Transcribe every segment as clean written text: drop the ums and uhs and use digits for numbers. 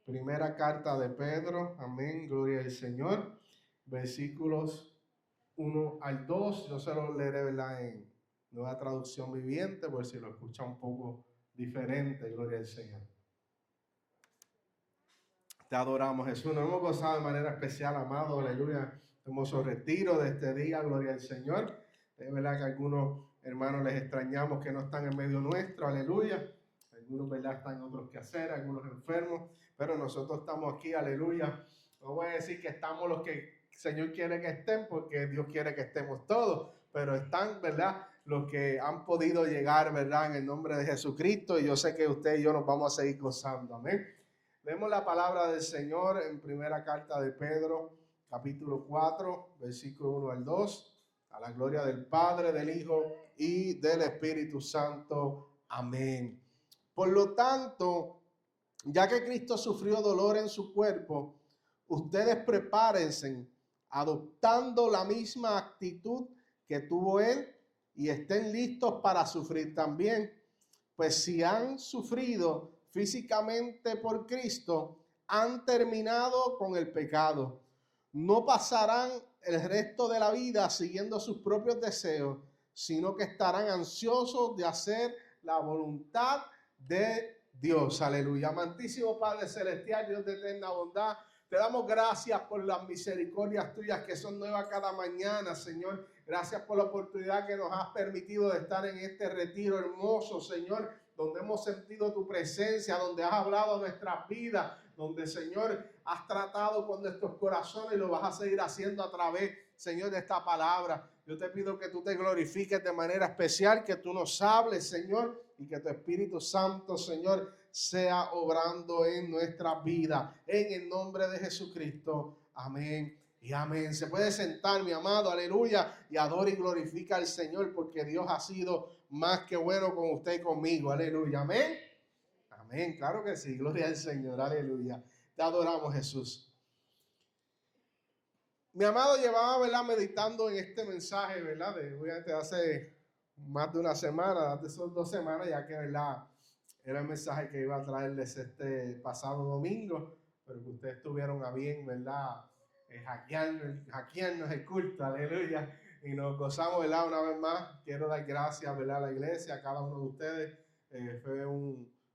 Primera carta de Pedro, amén, gloria al Señor, versículos 1 al 2, yo se lo leeré, ¿verdad?, en Nueva Traducción Viviente, por si lo escucha un poco diferente, gloria al Señor. Te adoramos, Jesús, nos hemos gozado de manera especial, amado, aleluya, hermoso retiro de este día, gloria al Señor. Es verdad que algunos hermanos les extrañamos que no están en medio nuestro, aleluya. Algunos, ¿verdad?, están en otros quehaceres, algunos enfermos, pero nosotros estamos aquí, aleluya. No voy a decir que estamos los que el Señor quiere que estén, porque Dios quiere que estemos todos, pero están, ¿verdad?, los que han podido llegar, ¿verdad?, en el nombre de Jesucristo, y yo sé que usted y yo nos vamos a seguir gozando, amén. Leemos la palabra del Señor en primera carta de Pedro, capítulo 4, versículo 1 al 2, a la gloria del Padre, del Hijo y del Espíritu Santo, amén. Por lo tanto, ya que Cristo sufrió dolor en su cuerpo, ustedes prepárense adoptando la misma actitud que tuvo Él y estén listos para sufrir también. Pues si han sufrido físicamente por Cristo, han terminado con el pecado. No pasarán el resto de la vida siguiendo sus propios deseos, sino que estarán ansiosos de hacer la voluntad de Dios. Aleluya. Amantísimo Padre Celestial, Dios de eterna bondad, te damos gracias por las misericordias tuyas que son nuevas cada mañana, Señor. Gracias por la oportunidad que nos has permitido de estar en este retiro hermoso, Señor, donde hemos sentido tu presencia, donde has hablado de nuestras vidas, donde, Señor, has tratado con nuestros corazones y lo vas a seguir haciendo a través, Señor, de esta palabra. Yo te pido que tú te glorifiques de manera especial, que tú nos hables, Señor, y que tu Espíritu Santo, Señor, sea obrando en nuestra vida. En el nombre de Jesucristo. Amén y amén. Se puede sentar, mi amado, aleluya, y adora y glorifica al Señor, porque Dios ha sido más que bueno con usted y conmigo. Aleluya, amén. Amén, claro que sí, gloria al Señor, aleluya. Te adoramos, Jesús. Mi amado llevaba, ¿verdad?, meditando en este mensaje, ¿verdad?, de hace más de una semana, de esas 2 semanas, ya que, ¿verdad?, era el mensaje que iba a traerles este pasado domingo, pero que ustedes tuvieron a bien, ¿verdad?, hackearnos el culto, aleluya, y nos gozamos, ¿verdad?, una vez más. Quiero dar gracias, ¿verdad?, a la iglesia, a cada uno de ustedes. Fue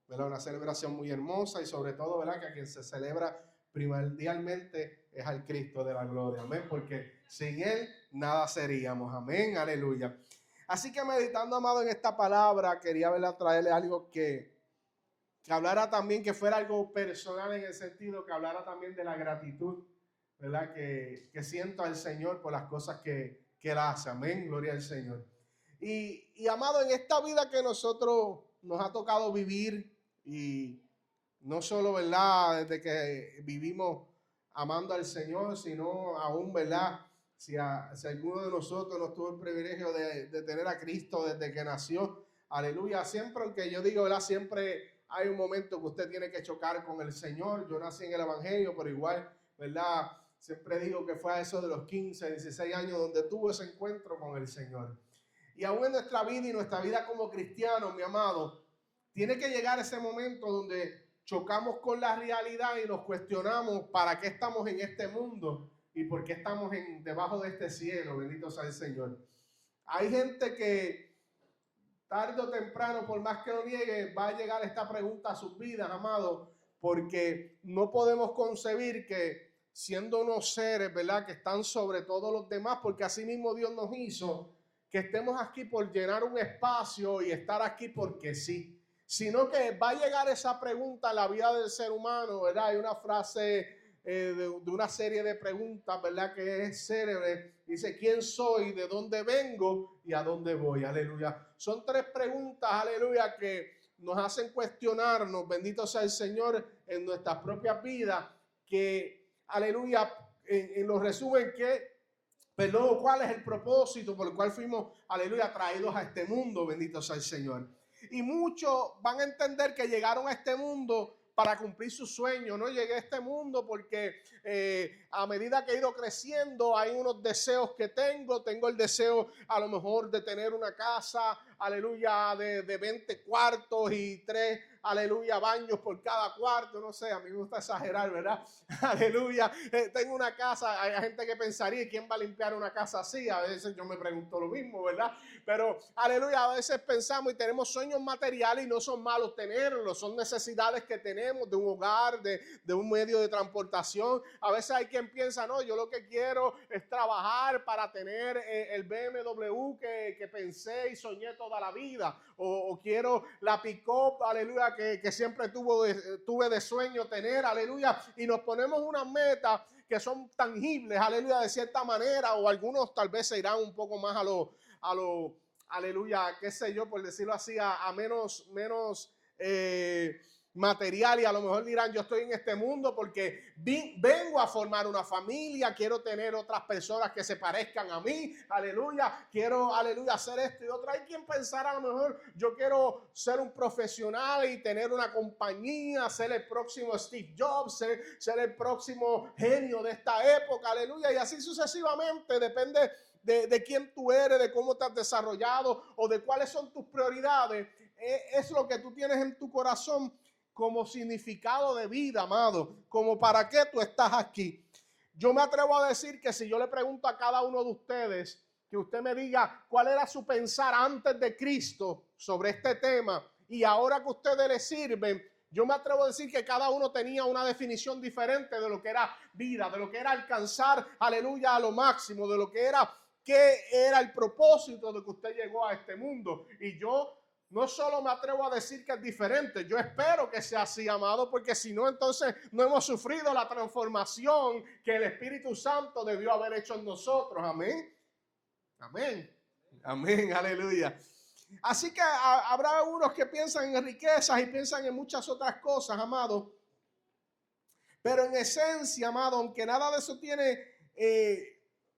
¿verdad?, una celebración muy hermosa, y sobre todo, ¿verdad?, que a quien se celebra primordialmente es al Cristo de la gloria, amén, porque sin Él nada seríamos, amén, aleluya. Así que meditando, amado, en esta palabra, quería, ¿verdad?, traerle algo que hablara también, que fuera algo personal, en el sentido que hablara también de la gratitud, ¿verdad?, que siento al Señor por las cosas que Él hace, amén, gloria al Señor. Y amado, en esta vida que nosotros nos ha tocado vivir, y no solo, ¿verdad?, desde que vivimos amando al Señor, sino aún, ¿verdad?, si alguno de nosotros no tuvo el privilegio de tener a Cristo desde que nació, aleluya, siempre, aunque yo digo, ¿verdad?, siempre hay un momento que usted tiene que chocar con el Señor. Yo nací en el Evangelio, pero igual, ¿verdad?, siempre digo que fue a eso de los 15, 16 años donde tuve ese encuentro con el Señor. Y aún en nuestra vida y nuestra vida como cristianos, mi amado, tiene que llegar ese momento donde chocamos con la realidad y nos cuestionamos para qué estamos en este mundo y por qué estamos debajo de este cielo. Bendito sea el Señor. Hay gente que tarde o temprano, por más que lo niegue, va a llegar esta pregunta a sus vidas, amado, porque no podemos concebir que siendo unos seres, ¿verdad?, que están sobre todos los demás, porque así mismo Dios nos hizo, que estemos aquí por llenar un espacio y estar aquí porque sí, sino que va a llegar esa pregunta en la vida del ser humano, ¿verdad? Hay una frase de una serie de preguntas, ¿verdad?, que es célebre. Dice: ¿quién soy? ¿De dónde vengo? ¿Y a dónde voy? Aleluya. Son 3 preguntas, aleluya, que nos hacen cuestionarnos, bendito sea el Señor, en nuestras propias vidas, que, aleluya, en los resumen, pero ¿cuál es el propósito por el cual fuimos, aleluya, traídos a este mundo? Bendito sea el Señor. Y muchos van a entender que llegaron a este mundo para cumplir su sueño. No llegué a este mundo porque a medida que he ido creciendo hay unos deseos que tengo el deseo a lo mejor de tener una casa, aleluya, de 20 cuartos y 3 aleluya, baños por cada cuarto, no sé, a mí me gusta exagerar, ¿verdad? Aleluya, tengo una casa, hay gente que pensaría, ¿quién va a limpiar una casa así? A veces yo me pregunto lo mismo, ¿verdad? Pero, aleluya, a veces pensamos y tenemos sueños materiales y no son malos tenerlos, son necesidades que tenemos de un hogar, de un medio de transportación. A veces hay quien piensa, no, yo lo que quiero es trabajar para tener el BMW que pensé y soñé toda la vida, o quiero la pick-up, aleluya, que siempre tuve de sueño tener, aleluya, y nos ponemos unas metas que son tangibles, aleluya, de cierta manera, o algunos tal vez se irán un poco más a lo aleluya, qué sé yo, por decirlo así, a menos material, y a lo mejor dirán, yo estoy en este mundo porque vengo a formar una familia, quiero tener otras personas que se parezcan a mí, aleluya, quiero, aleluya, hacer esto y otro. Hay quien pensará, a lo mejor yo quiero ser un profesional y tener una compañía, ser el próximo Steve Jobs, ser el próximo genio de esta época, aleluya, y así sucesivamente, depende de quién tú eres, de cómo te has desarrollado o de cuáles son tus prioridades. Es lo que tú tienes en tu corazón como significado de vida, amado, como para qué tú estás aquí. Yo me atrevo a decir que si yo le pregunto a cada uno de ustedes, que usted me diga cuál era su pensar antes de Cristo sobre este tema y ahora que ustedes le sirven, yo me atrevo a decir que cada uno tenía una definición diferente de lo que era vida, de lo que era alcanzar, aleluya, a lo máximo, de lo que era, qué era el propósito de que usted llegó a este mundo. Y yo no solo me atrevo a decir que es diferente, yo espero que sea así, amado, porque si no, entonces no hemos sufrido la transformación que el Espíritu Santo debió haber hecho en nosotros. Amén. Amén. Amén. Aleluya. Así que habrá unos que piensan en riquezas y piensan en muchas otras cosas, amado. Pero en esencia, amado, aunque nada de eso tiene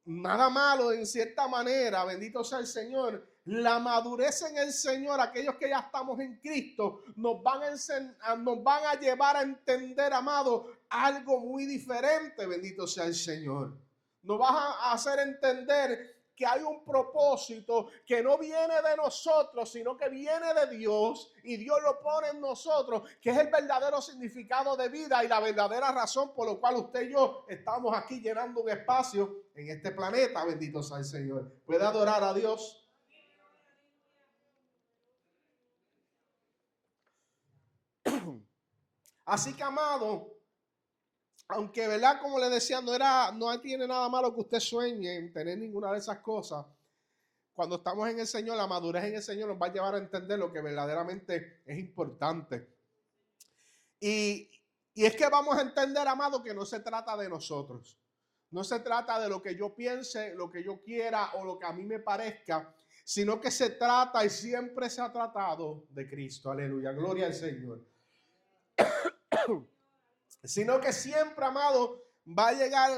nada malo en cierta manera, bendito sea el Señor, la madurez en el Señor, aquellos que ya estamos en Cristo, nos van a llevar a entender, amado, algo muy diferente, bendito sea el Señor. Nos va a hacer entender que hay un propósito que no viene de nosotros, sino que viene de Dios, y Dios lo pone en nosotros, que es el verdadero significado de vida y la verdadera razón por la cual usted y yo estamos aquí llenando un espacio en este planeta. Bendito sea el Señor. ¿Puede adorar a Dios? Así que, amado, aunque, ¿verdad? Como le decía, no tiene nada malo que usted sueñe en tener ninguna de esas cosas. Cuando estamos en el Señor, la madurez en el Señor nos va a llevar a entender lo que verdaderamente es importante. Y es que vamos a entender, amado, que no se trata de nosotros. No se trata de lo que yo piense, lo que yo quiera o lo que a mí me parezca, sino que se trata y siempre se ha tratado de Cristo. Aleluya, gloria al Señor. Sino que siempre, amado, va a llegar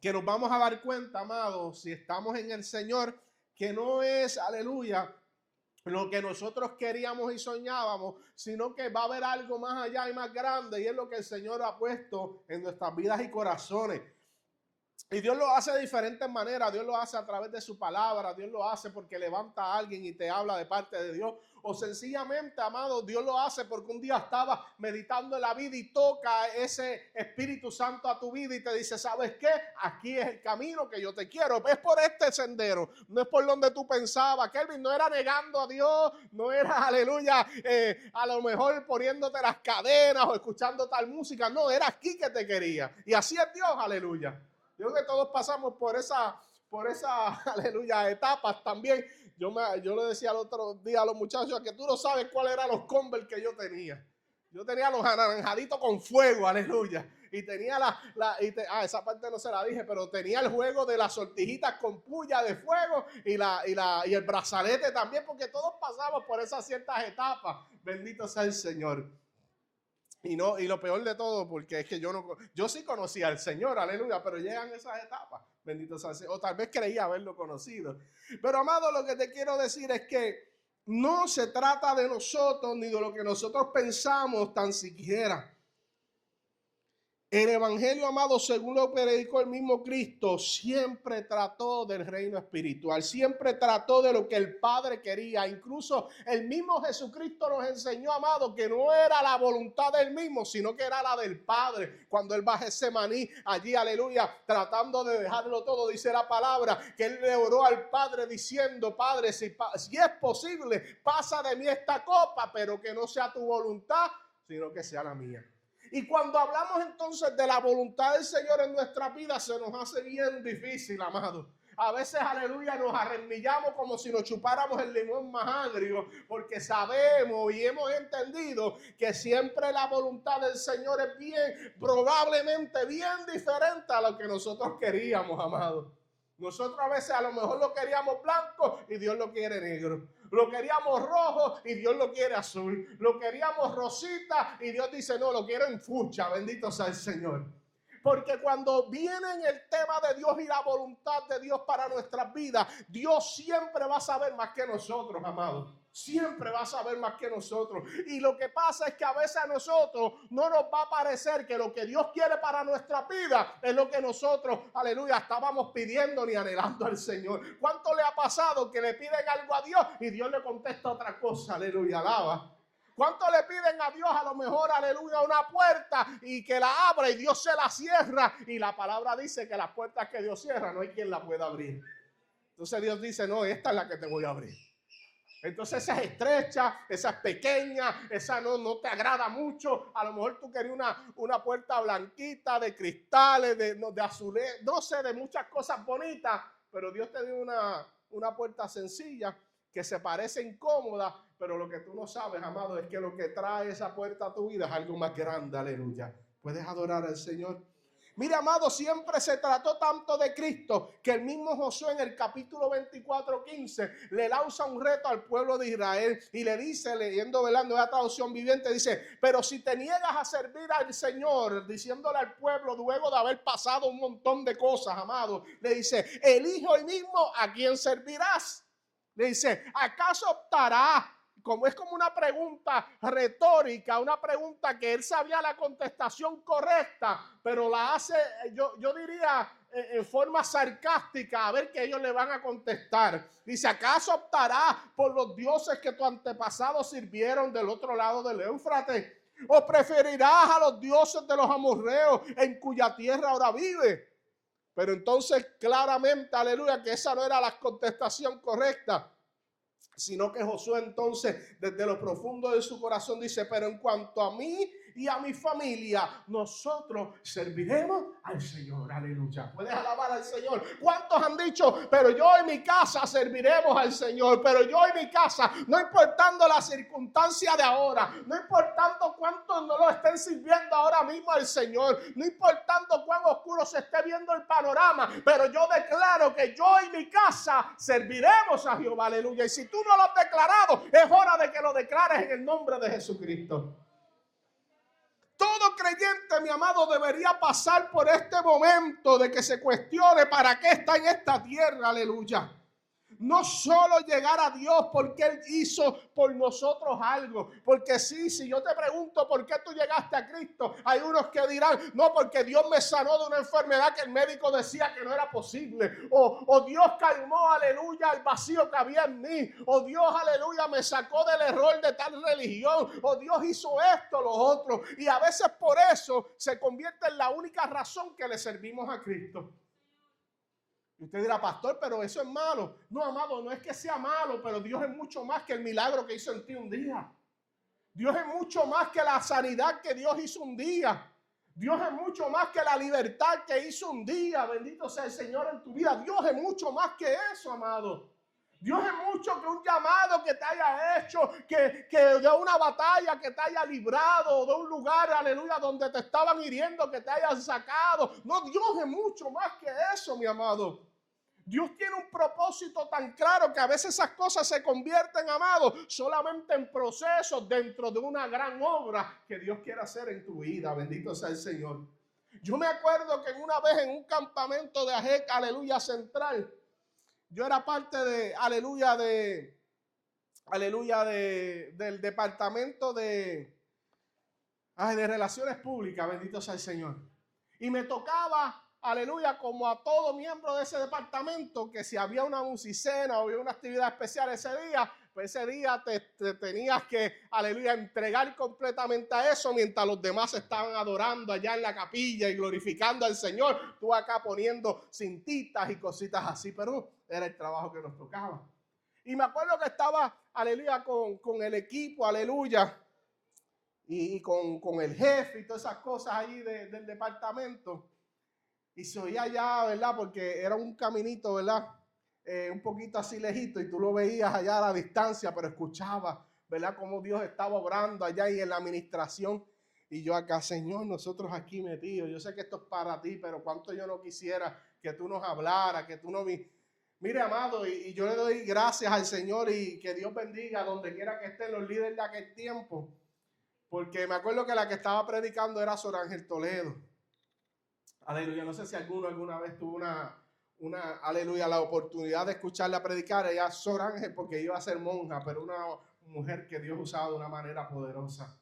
que nos vamos a dar cuenta, amado, si estamos en el Señor, que no es, aleluya, lo que nosotros queríamos y soñábamos, sino que va a haber algo más allá y más grande, y es lo que el Señor ha puesto en nuestras vidas y corazones. Y Dios lo hace de diferentes maneras. Dios lo hace a través de su palabra. Dios lo hace porque levanta a alguien y te habla de parte de Dios. O sencillamente, amado, Dios lo hace porque un día estaba meditando en la vida y toca ese Espíritu Santo a tu vida y te dice, ¿sabes qué? Aquí es el camino que yo te quiero. Es por este sendero. No es por donde tú pensabas. Kelvin, no era negando a Dios. No era, aleluya, a lo mejor poniéndote las cadenas o escuchando tal música. No, era aquí que te quería. Y así es Dios, aleluya. Yo creo que todos pasamos por esa aleluya, etapas también. Yo le decía el otro día a los muchachos que tú no sabes cuáles eran los Converse que yo tenía. Yo tenía los anaranjaditos con fuego, aleluya. Y tenía esa parte no se la dije, pero tenía el juego de las sortijitas con puya de fuego y el brazalete también, porque todos pasamos por esas ciertas etapas. Bendito sea el Señor. Y lo peor de todo, porque es que yo sí conocía al Señor, aleluya, pero llegan esas etapas, bendito sea el Señor, o tal vez creía haberlo conocido. Pero, amado, lo que te quiero decir es que no se trata de nosotros ni de lo que nosotros pensamos tan siquiera. El evangelio, amado, según lo predicó el mismo Cristo, siempre trató del reino espiritual, siempre trató de lo que el Padre quería. Incluso el mismo Jesucristo nos enseñó, amado, que no era la voluntad del mismo, sino que era la del Padre. Cuando él va a Getsemaní, allí, aleluya, tratando de dejarlo todo, dice la palabra, que él le oró al Padre diciendo: Padre, si es posible, pasa de mí esta copa, pero que no sea tu voluntad, sino que sea la mía. Y cuando hablamos entonces de la voluntad del Señor en nuestra vida, se nos hace bien difícil, amado. A veces, aleluya, nos arremillamos como si nos chupáramos el limón más agrio, porque sabemos y hemos entendido que siempre la voluntad del Señor es bien, probablemente bien diferente a lo que nosotros queríamos, amado. Nosotros a veces a lo mejor lo queríamos blanco y Dios lo quiere negro. Lo queríamos rojo y Dios lo quiere azul. Lo queríamos rosita y Dios dice: no, lo quiero en fucha. Bendito sea el Señor. Porque cuando viene en el tema de Dios y la voluntad de Dios para nuestras vidas, Dios siempre va a saber más que nosotros, amados. Siempre va a saber más que nosotros. Y lo que pasa es que a veces a nosotros no nos va a parecer que lo que Dios quiere para nuestra vida es lo que nosotros, aleluya, estábamos pidiendo ni anhelando al Señor. ¿Cuánto le ha pasado que le piden algo a Dios y Dios le contesta otra cosa? Aleluya, alaba. ¿Cuánto le piden a Dios a lo mejor, aleluya, una puerta y que la abra y Dios se la cierra? Y la palabra dice que las puertas que Dios cierra no hay quien la pueda abrir. Entonces Dios dice: no, esta es la que te voy a abrir. Entonces esa es estrecha, esa es pequeña, esa no te agrada mucho. A lo mejor tú querías una puerta blanquita, de cristales, de azulejo, no sé, de muchas cosas bonitas. Pero Dios te dio una puerta sencilla que se parece incómoda, pero lo que tú no sabes, amado, es que lo que trae esa puerta a tu vida es algo más grande, aleluya. ¿Puedes adorar al Señor? Mira, amado, siempre se trató tanto de Cristo que el mismo Josué en el capítulo 24:15 le lanza un reto al pueblo de Israel y le dice, leyendo, velando la traducción viviente, dice: pero si te niegas a servir al Señor, diciéndole al pueblo luego de haber pasado un montón de cosas, amado, le dice: elige hoy mismo a quién servirás. Le dice: ¿acaso optarás? Es como una pregunta retórica, una pregunta que él sabía la contestación correcta, pero la hace, yo diría, en forma sarcástica, a ver qué ellos le van a contestar. Dice: ¿acaso optarás por los dioses que tus antepasados sirvieron del otro lado del Éufrates? ¿O preferirás a los dioses de los amorreos en cuya tierra ahora vive? Pero entonces claramente, aleluya, que esa no era la contestación correcta, sino que Josué entonces desde lo profundo de su corazón dice: pero en cuanto a mí y a mi familia, nosotros serviremos al Señor. Aleluya. ¿Puedes alabar al Señor? ¿Cuántos han dicho: pero yo en mi casa serviremos al Señor? Pero yo en mi casa, no importando la circunstancia de ahora, no importando cuántos no lo estén sirviendo ahora mismo al Señor, no importando cuán oscuro se esté viendo el panorama, pero yo declaro que yo y mi casa serviremos a Jehová. Aleluya. Y si tú no lo has declarado, es hora de que lo declares en el nombre de Jesucristo. Todo creyente, mi amado, debería pasar por este momento de que se cuestione para qué está en esta tierra. Aleluya. No solo llegar a Dios porque Él hizo por nosotros algo. Porque sí, si yo te pregunto por qué tú llegaste a Cristo, hay unos que dirán: no, porque Dios me sanó de una enfermedad que el médico decía que no era posible. O Dios calmó, aleluya, el vacío que había en mí. O Dios, aleluya, me sacó del error de tal religión. O Dios hizo esto, lo otro. Y a veces por eso se convierte en la única razón que le servimos a Cristo. Y usted dirá: pastor, pero eso es malo. No, amado, no es que sea malo, pero Dios es mucho más que el milagro que hizo en ti un día. Dios es mucho más que la sanidad que Dios hizo un día. Dios es mucho más que la libertad que hizo un día. Bendito sea el Señor en tu vida. Dios es mucho más que eso, amado. Dios es mucho que un llamado que te haya hecho, que de una batalla que te haya librado, de un lugar, aleluya, donde te estaban hiriendo, que te hayan sacado. No, Dios es mucho más que eso, mi amado. Dios tiene un propósito tan claro que a veces esas cosas se convierten, amado, solamente en procesos dentro de una gran obra que Dios quiere hacer en tu vida. Bendito sea el Señor. Yo me acuerdo que una vez en un campamento de Ajec, aleluya, central, yo era parte de, del departamento de relaciones públicas, bendito sea el Señor. Y me tocaba, aleluya, como a todo miembro de ese departamento, que si había una musicena o había una actividad especial ese día, pues ese día te tenías que, aleluya, entregar completamente a eso, mientras los demás estaban adorando allá en la capilla y glorificando al Señor. Tú acá poniendo cintitas y cositas así, pero era el trabajo que nos tocaba. Y me acuerdo que estaba, aleluya, con el equipo, aleluya, y con el jefe y todas esas cosas allí del departamento. Y se oía allá, ¿verdad? Porque era un caminito, ¿verdad? Un poquito así lejito, y tú lo veías allá a la distancia, pero escuchabas, ¿verdad? Cómo Dios estaba obrando allá y en la administración. Y yo acá, Señor, nosotros aquí metidos, yo sé que esto es para ti, pero cuánto yo no quisiera que tú nos hablaras, que tú no Mire, amado, y yo le doy gracias al Señor y que Dios bendiga donde quiera que estén los líderes de aquel tiempo. Porque me acuerdo que la que estaba predicando era Sor Ángel Toledo. Aleluya, no sé si alguna vez tuvo aleluya, la oportunidad de escucharla predicar. Ella es Sor Ángel porque iba a ser monja, pero una mujer que Dios usaba de una manera poderosa.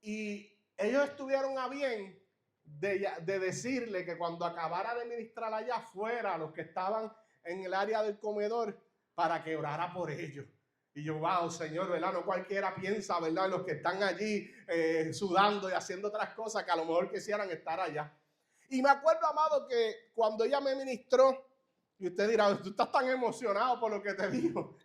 Y ellos estuvieron a bien de decirle que cuando acabara de ministrar allá afuera, los que estaban en el área del comedor, para que orara por ellos. Y yo, wow, Señor, ¿verdad? No cualquiera piensa, ¿verdad? Los que están allí sudando y haciendo otras cosas que a lo mejor quisieran estar allá. Y me acuerdo, amado, que cuando ella me ministró, y usted dirá, tú estás tan emocionado por lo que te digo.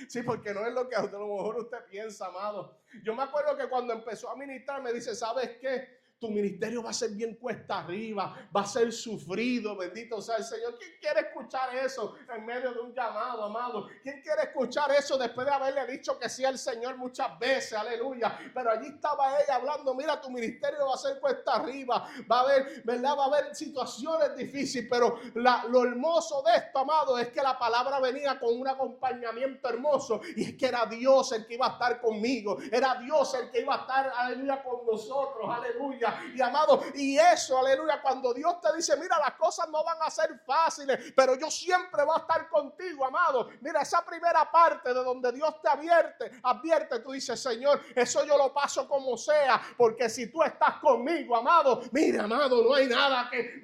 Sí, porque no es lo que a lo mejor usted piensa, amado. Yo me acuerdo que cuando empezó a ministrar me dice, ¿sabes qué? Tu ministerio va a ser bien cuesta arriba, va a ser sufrido, bendito sea el Señor. ¿Quién quiere escuchar eso en medio de un llamado, amado? ¿Quién quiere escuchar eso después de haberle dicho que sí al Señor muchas veces? Aleluya. Pero allí estaba ella hablando, mira, tu ministerio va a ser cuesta arriba, va a haber, ¿verdad? Va a haber situaciones difíciles, pero lo hermoso de esto, amado, es que la palabra venía con un acompañamiento hermoso, y es que era Dios el que iba a estar conmigo, era Dios el que iba a estar, aleluya, con nosotros, aleluya. Y amado, y eso, aleluya, cuando Dios te dice, mira, las cosas no van a ser fáciles, pero yo siempre voy a estar contigo, amado. Mira, esa primera parte de donde Dios te advierte, tú dices, Señor, eso yo lo paso como sea, porque si tú estás conmigo, amado, mira, amado, no hay nada que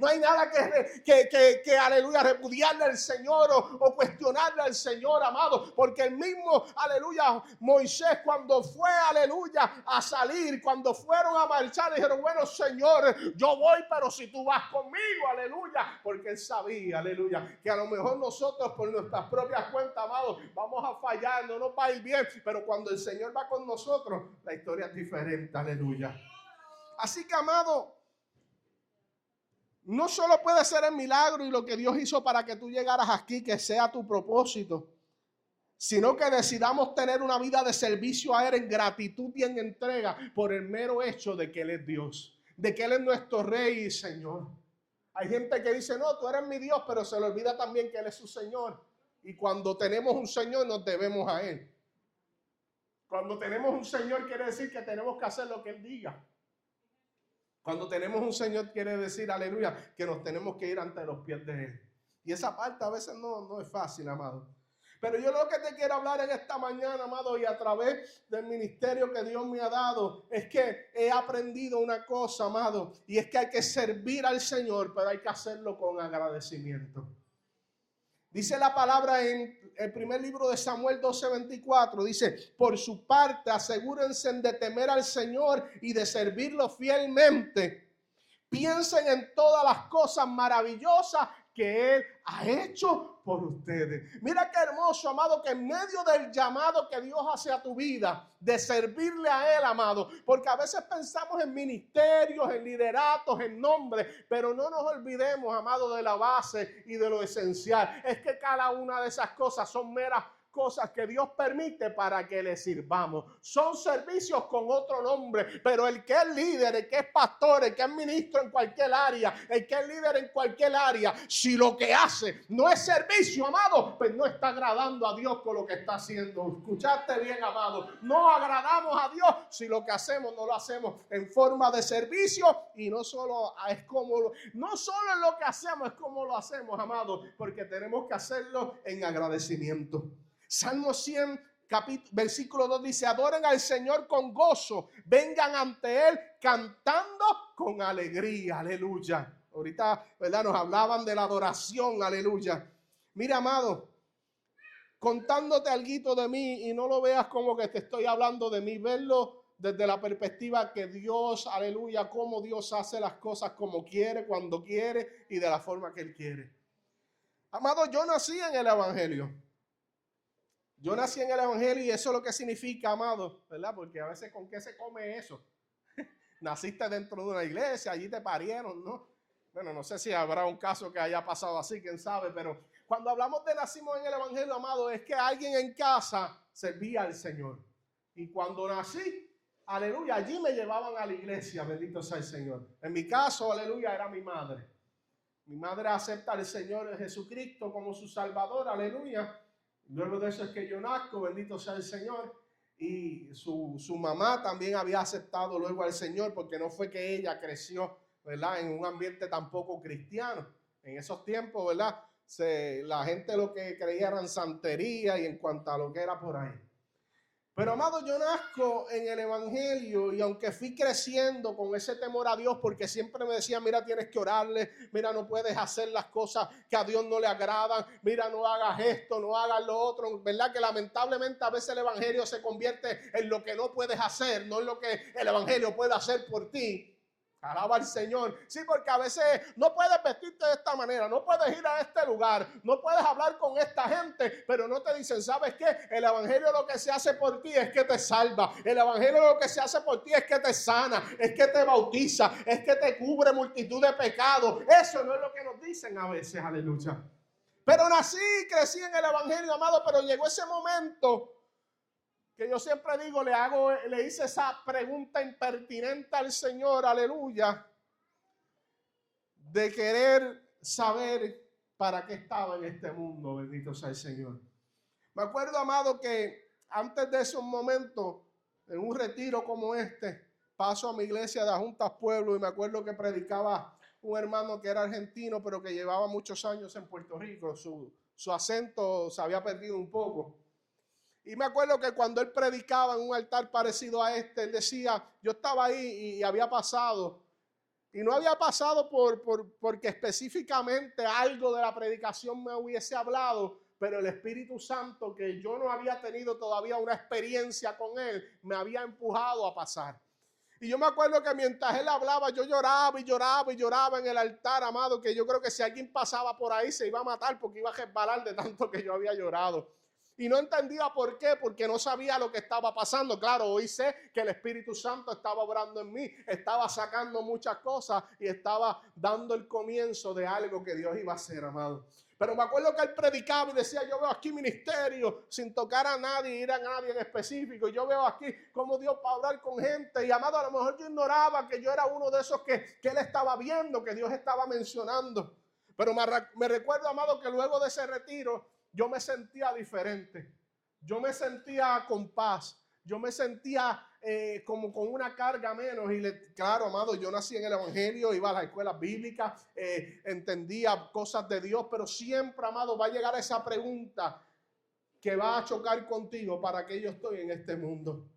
aleluya, repudiarle al Señor o cuestionarle al Señor, amado, porque el mismo, aleluya, Moisés, cuando fue, aleluya, a salir, cuando fueron a marchar, dijeron, bueno, Señor, yo voy, pero si tú vas conmigo, aleluya, porque él sabía, aleluya, que a lo mejor nosotros por nuestras propias cuentas, amados, vamos a fallar, no nos va a ir bien, pero cuando el Señor va con nosotros, la historia es diferente, aleluya. Así que, amado, no solo puede ser el milagro y lo que Dios hizo para que tú llegaras aquí, que sea tu propósito, sino que decidamos tener una vida de servicio a Él en gratitud y en entrega por el mero hecho de que Él es Dios, de que Él es nuestro Rey y Señor. Hay gente que dice, no, tú eres mi Dios, pero se le olvida también que Él es su Señor. Y cuando tenemos un Señor, nos debemos a Él. Cuando tenemos un Señor, quiere decir que tenemos que hacer lo que Él diga. Cuando tenemos un Señor, quiere decir, aleluya, que nos tenemos que ir ante los pies de Él. Y esa parte a veces no es fácil, amado. Pero yo lo que te quiero hablar en esta mañana, amado, y a través del ministerio que Dios me ha dado, es que he aprendido una cosa, amado, y es que hay que servir al Señor, pero hay que hacerlo con agradecimiento. Dice la palabra en el primer libro de Samuel 12:24, dice, por su parte asegúrense de temer al Señor y de servirlo fielmente. Piensen en todas las cosas maravillosas que Él ha hecho por ustedes. Mira qué hermoso, amado, que en medio del llamado que Dios hace a tu vida, de servirle a Él, amado, porque a veces pensamos en ministerios, en lideratos, en nombres, pero no nos olvidemos, amado, de la base y de lo esencial. Es que cada una de esas cosas son meras cosas que Dios permite para que le sirvamos. Son servicios con otro nombre, pero el que es líder, el que es pastor, el que es ministro en cualquier área, el que es líder en cualquier área, si lo que hace no es servicio, amado, pues no está agradando a Dios con lo que está haciendo. Escuchaste bien, amado, no agradamos a Dios si lo que hacemos no lo hacemos en forma de servicio, y no solo es como no solo en lo que hacemos, es como lo hacemos, amado, porque tenemos que hacerlo en agradecimiento. Salmo 100, versículo 2 dice, adoren al Señor con gozo, vengan ante Él cantando con alegría, aleluya. Ahorita, ¿verdad? Nos hablaban de la adoración, aleluya. Mira, amado, contándote alguito de mí y no lo veas como que te estoy hablando de mí, verlo desde la perspectiva que Dios, aleluya, cómo Dios hace las cosas como quiere, cuando quiere y de la forma que Él quiere. Amado, yo nací en el Evangelio. Yo nací en el Evangelio y eso es lo que significa, amado, ¿verdad? Porque a veces, ¿con qué se come eso? Naciste dentro de una iglesia, allí te parieron, ¿no? Bueno, no sé si habrá un caso que haya pasado así, quién sabe, pero cuando hablamos de nacimos en el Evangelio, amado, es que alguien en casa servía al Señor. Y cuando nací, aleluya, allí me llevaban a la iglesia, bendito sea el Señor. En mi caso, aleluya, era mi madre. Mi madre acepta al Señor Jesucristo como su Salvador, aleluya. Luego de eso es que yo nazco, bendito sea el Señor. Y su mamá también había aceptado luego al Señor, porque no fue que ella creció, ¿verdad?, en un ambiente tampoco cristiano. En esos tiempos, ¿verdad?, la gente lo que creía eran santería y en cuanto a lo que era por ahí. Pero, amado, yo nazco en el Evangelio y aunque fui creciendo con ese temor a Dios, porque siempre me decían, mira, tienes que orarle, mira, no puedes hacer las cosas que a Dios no le agradan, mira, no hagas esto, no hagas lo otro, ¿verdad? Que lamentablemente a veces el Evangelio se convierte en lo que no puedes hacer, no en lo que el Evangelio puede hacer por ti. Alaba al Señor. Sí, porque a veces no puedes vestirte de esta manera, no puedes ir a este lugar, no puedes hablar con esta gente, pero no te dicen, ¿sabes qué? El Evangelio lo que se hace por ti es que te salva. El Evangelio lo que se hace por ti es que te sana, es que te bautiza, es que te cubre multitud de pecados. Eso no es lo que nos dicen a veces, aleluya. Pero nací, crecí en el Evangelio, amado, pero llegó ese momento que yo siempre digo, le hice esa pregunta impertinente al Señor, aleluya, de querer saber para qué estaba en este mundo, bendito sea el Señor. Me acuerdo, amado, que antes de ese momento, en un retiro como este, paso a mi iglesia de Juntas Pueblo y me acuerdo que predicaba un hermano que era argentino, pero que llevaba muchos años en Puerto Rico. Su acento se había perdido un poco. Y me acuerdo que cuando él predicaba en un altar parecido a este, él decía, yo estaba ahí y había pasado. Y no había pasado porque específicamente algo de la predicación me hubiese hablado, pero el Espíritu Santo, que yo no había tenido todavía una experiencia con él, me había empujado a pasar. Y yo me acuerdo que mientras él hablaba, yo lloraba y lloraba y lloraba en el altar, amado, que yo creo que si alguien pasaba por ahí se iba a matar porque iba a resbalar de tanto que yo había llorado. Y no entendía por qué, porque no sabía lo que estaba pasando. Claro, hoy sé que el Espíritu Santo estaba obrando en mí, estaba sacando muchas cosas y estaba dando el comienzo de algo que Dios iba a hacer, amado. Pero me acuerdo que él predicaba y decía, yo veo aquí ministerio sin tocar a nadie, ir a nadie en específico. Yo veo aquí cómo Dios va a hablar con gente. Y, amado, a lo mejor yo ignoraba que yo era uno de esos que él estaba viendo, que Dios estaba mencionando. Pero me recuerdo, amado, que luego de ese retiro yo me sentía diferente. Yo me sentía con paz. Yo me sentía como con una carga menos. Y claro, amado, yo nací en el Evangelio, iba a las escuelas bíblicas, entendía cosas de Dios, pero siempre, amado, va a llegar esa pregunta que va a chocar contigo: ¿para qué yo estoy en este mundo?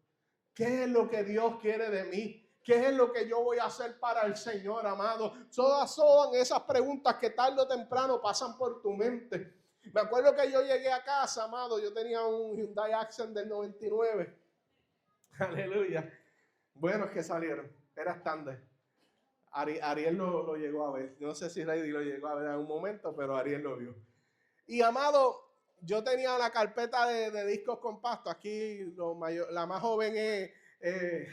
¿Qué es lo que Dios quiere de mí? ¿Qué es lo que yo voy a hacer para el Señor, amado? Todas son esas preguntas que tarde o temprano pasan por tu mente. Me acuerdo que yo llegué a casa, amado, yo tenía un Hyundai Accent del 99. Aleluya. Buenos que salieron, era estándar. Ariel lo llegó a ver. No sé si Lady lo llegó a ver en algún momento, pero Ariel lo vio. Y, amado, yo tenía la carpeta de discos compactos. Aquí la más joven es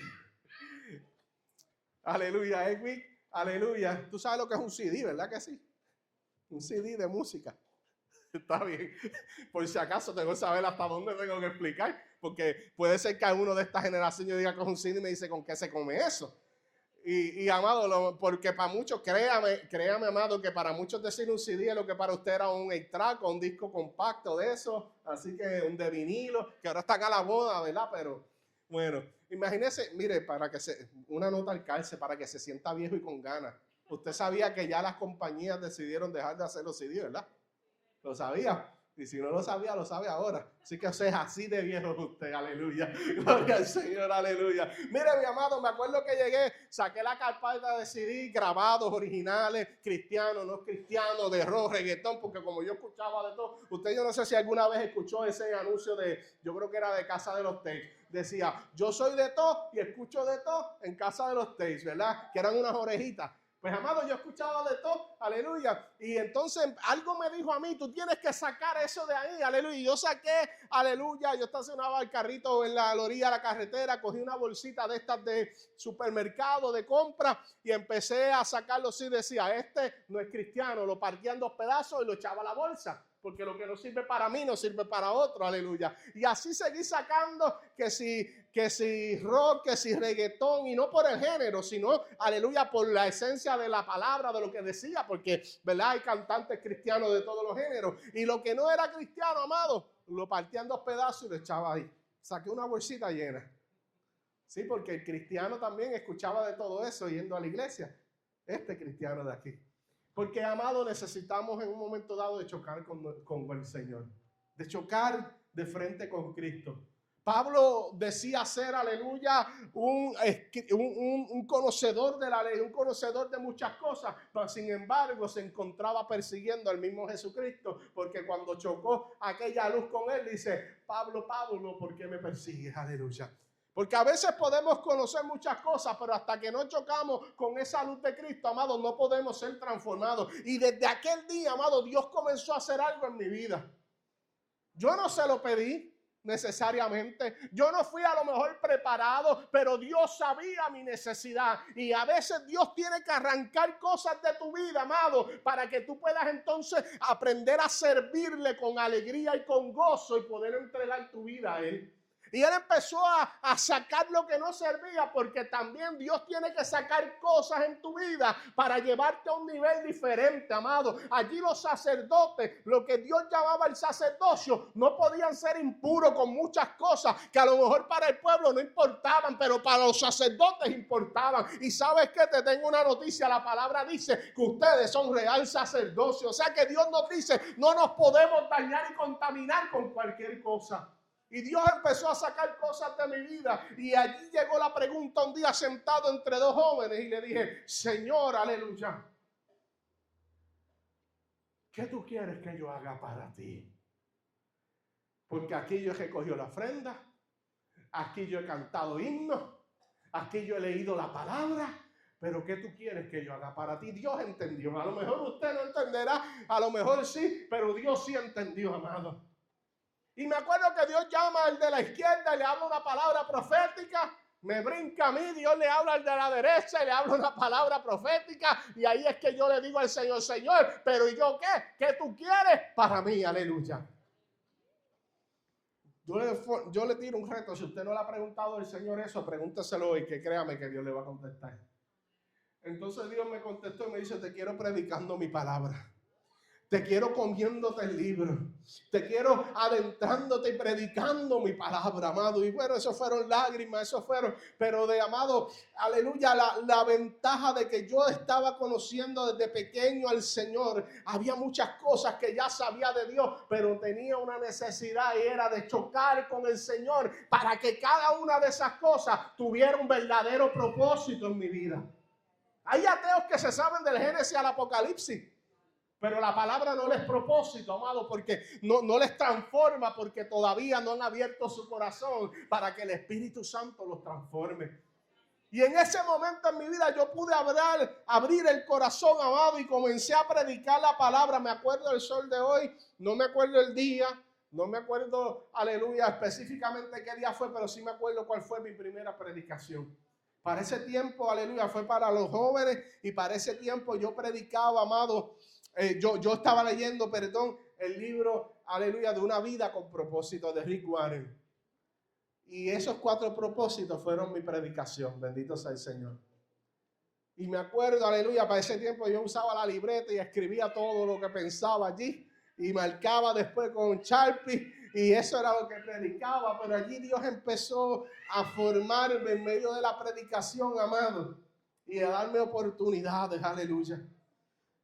aleluya, Edwin. Aleluya. Tú sabes lo que es un CD, ¿verdad que sí? Un CD de música. Está bien. Por si acaso tengo que saber hasta dónde tengo que explicar, porque puede ser que alguno de esta generación yo diga que es un CD y me dice, ¿con qué se come eso? Y amado, porque para muchos, créame, amado, que para muchos decir un CD es lo que para usted era un 8-track o un disco compacto de eso, así que un de vinilo, que ahora están a la moda, ¿verdad? Pero bueno, imagínese, mire, una nota al calce para que se sienta viejo y con ganas. Usted sabía que ya las compañías decidieron dejar de hacer los CD, ¿verdad? Lo sabía. Y si no lo sabía, lo sabe ahora. Así que usted es así de viejo usted, aleluya. Gloria al Señor, aleluya. Mire, mi amado, me acuerdo que llegué, saqué la carpeta de CD, grabados originales, cristianos, no cristianos, de rock, reggaetón, porque como yo escuchaba de todo, usted yo no sé si alguna vez escuchó ese anuncio yo creo que era de Casa de los Tapes. Decía, yo soy de todo y escucho de todo en Casa de los Tapes, ¿verdad? Que eran unas orejitas. Pues, amado, yo escuchaba de todo, aleluya, y entonces algo me dijo a mí, tú tienes que sacar eso de ahí, aleluya, y yo saqué, aleluya, yo estacionaba el carrito en la orilla de la carretera, cogí una bolsita de estas de supermercado, de compra, y empecé a sacarlo así, decía, este no es cristiano, lo partía en 2 pedazos y lo echaba a la bolsa. Porque lo que no sirve para mí no sirve para otro, aleluya. Y así seguí sacando que si rock, que si reggaetón, y no por el género, sino, aleluya, por la esencia de la palabra, de lo que decía, porque, ¿verdad? Hay cantantes cristianos de todos los géneros. Y lo que no era cristiano, amado, lo partía en 2 pedazos y lo echaba ahí. Saqué una bolsita llena. Sí, porque el cristiano también escuchaba de todo eso yendo a la iglesia. Este cristiano de aquí. Porque, amado, necesitamos en un momento dado de chocar con el Señor. De chocar de frente con Cristo. Pablo decía ser, aleluya, un conocedor de la ley, un conocedor de muchas cosas, pero sin embargo se encontraba persiguiendo al mismo Jesucristo, porque cuando chocó aquella luz con él, dice, Pablo, Pablo, ¿por qué me persigues? Aleluya. Porque a veces podemos conocer muchas cosas, pero hasta que no chocamos con esa luz de Cristo, amado, no podemos ser transformados. Y desde aquel día, amado, Dios comenzó a hacer algo en mi vida. Yo no se lo pedí necesariamente. Yo no fui a lo mejor preparado, pero Dios sabía mi necesidad. Y a veces Dios tiene que arrancar cosas de tu vida, amado, para que tú puedas entonces aprender a servirle con alegría y con gozo y poder entregar tu vida a Él. Y él empezó a sacar lo que no servía, porque también Dios tiene que sacar cosas en tu vida para llevarte a un nivel diferente, amado. Allí los sacerdotes, lo que Dios llamaba el sacerdocio, no podían ser impuros con muchas cosas que a lo mejor para el pueblo no importaban, pero para los sacerdotes importaban. Y sabes que te tengo una noticia, la palabra dice que ustedes son real sacerdocio. O sea que Dios nos dice, no nos podemos dañar y contaminar con cualquier cosa. Y Dios empezó a sacar cosas de mi vida. Y allí llegó la pregunta un día sentado entre 2 jóvenes. Y le dije, Señor, aleluya, ¿qué tú quieres que yo haga para ti? Porque aquí yo he recogido la ofrenda. Aquí yo he cantado himnos. Aquí yo he leído la palabra. Pero ¿qué tú quieres que yo haga para ti? Dios entendió. A lo mejor usted no entenderá. A lo mejor sí. Pero Dios sí entendió, amado. Y me acuerdo que Dios llama al de la izquierda y le habla una palabra profética. Me brinca a mí, Dios le habla al de la derecha y le habla una palabra profética. Y ahí es que yo le digo al Señor, Señor, ¿pero yo qué? ¿Qué tú quieres para mí? Aleluya. Yo le tiro un reto. Si usted no le ha preguntado al Señor eso, pregúnteselo hoy, que créame que Dios le va a contestar. Entonces Dios me contestó y me dice, te quiero predicando mi palabra. Te quiero comiéndote el libro. Te quiero adentrándote y predicando mi palabra, amado. Y bueno, eso fueron lágrimas, eso fueron, pero de amado, aleluya, la ventaja de que yo estaba conociendo desde pequeño al Señor. Había muchas cosas que ya sabía de Dios, pero tenía una necesidad y era de chocar con el Señor para que cada una de esas cosas tuviera un verdadero propósito en mi vida. Hay ateos que se saben del Génesis al Apocalipsis. Pero la palabra no les propósito, amado, porque no les transforma, porque todavía no han abierto su corazón para que el Espíritu Santo los transforme. Y en ese momento en mi vida yo pude abrir el corazón, amado, y comencé a predicar la palabra. Me acuerdo del sol de hoy, no me acuerdo el día, no me acuerdo, aleluya, específicamente qué día fue, pero sí me acuerdo cuál fue mi primera predicación. Para ese tiempo, aleluya, fue para los jóvenes, y para ese tiempo yo predicaba, amado. Yo estaba leyendo, el libro, aleluya, de una vida con propósito de Rick Warren. Y esos 4 propósitos fueron mi predicación. Bendito sea el Señor. Y me acuerdo, aleluya, para ese tiempo yo usaba la libreta y escribía todo lo que pensaba allí. Y marcaba después con Sharpie. Y eso era lo que predicaba. Pero allí Dios empezó a formarme en medio de la predicación, amado. Y a darme oportunidades, aleluya.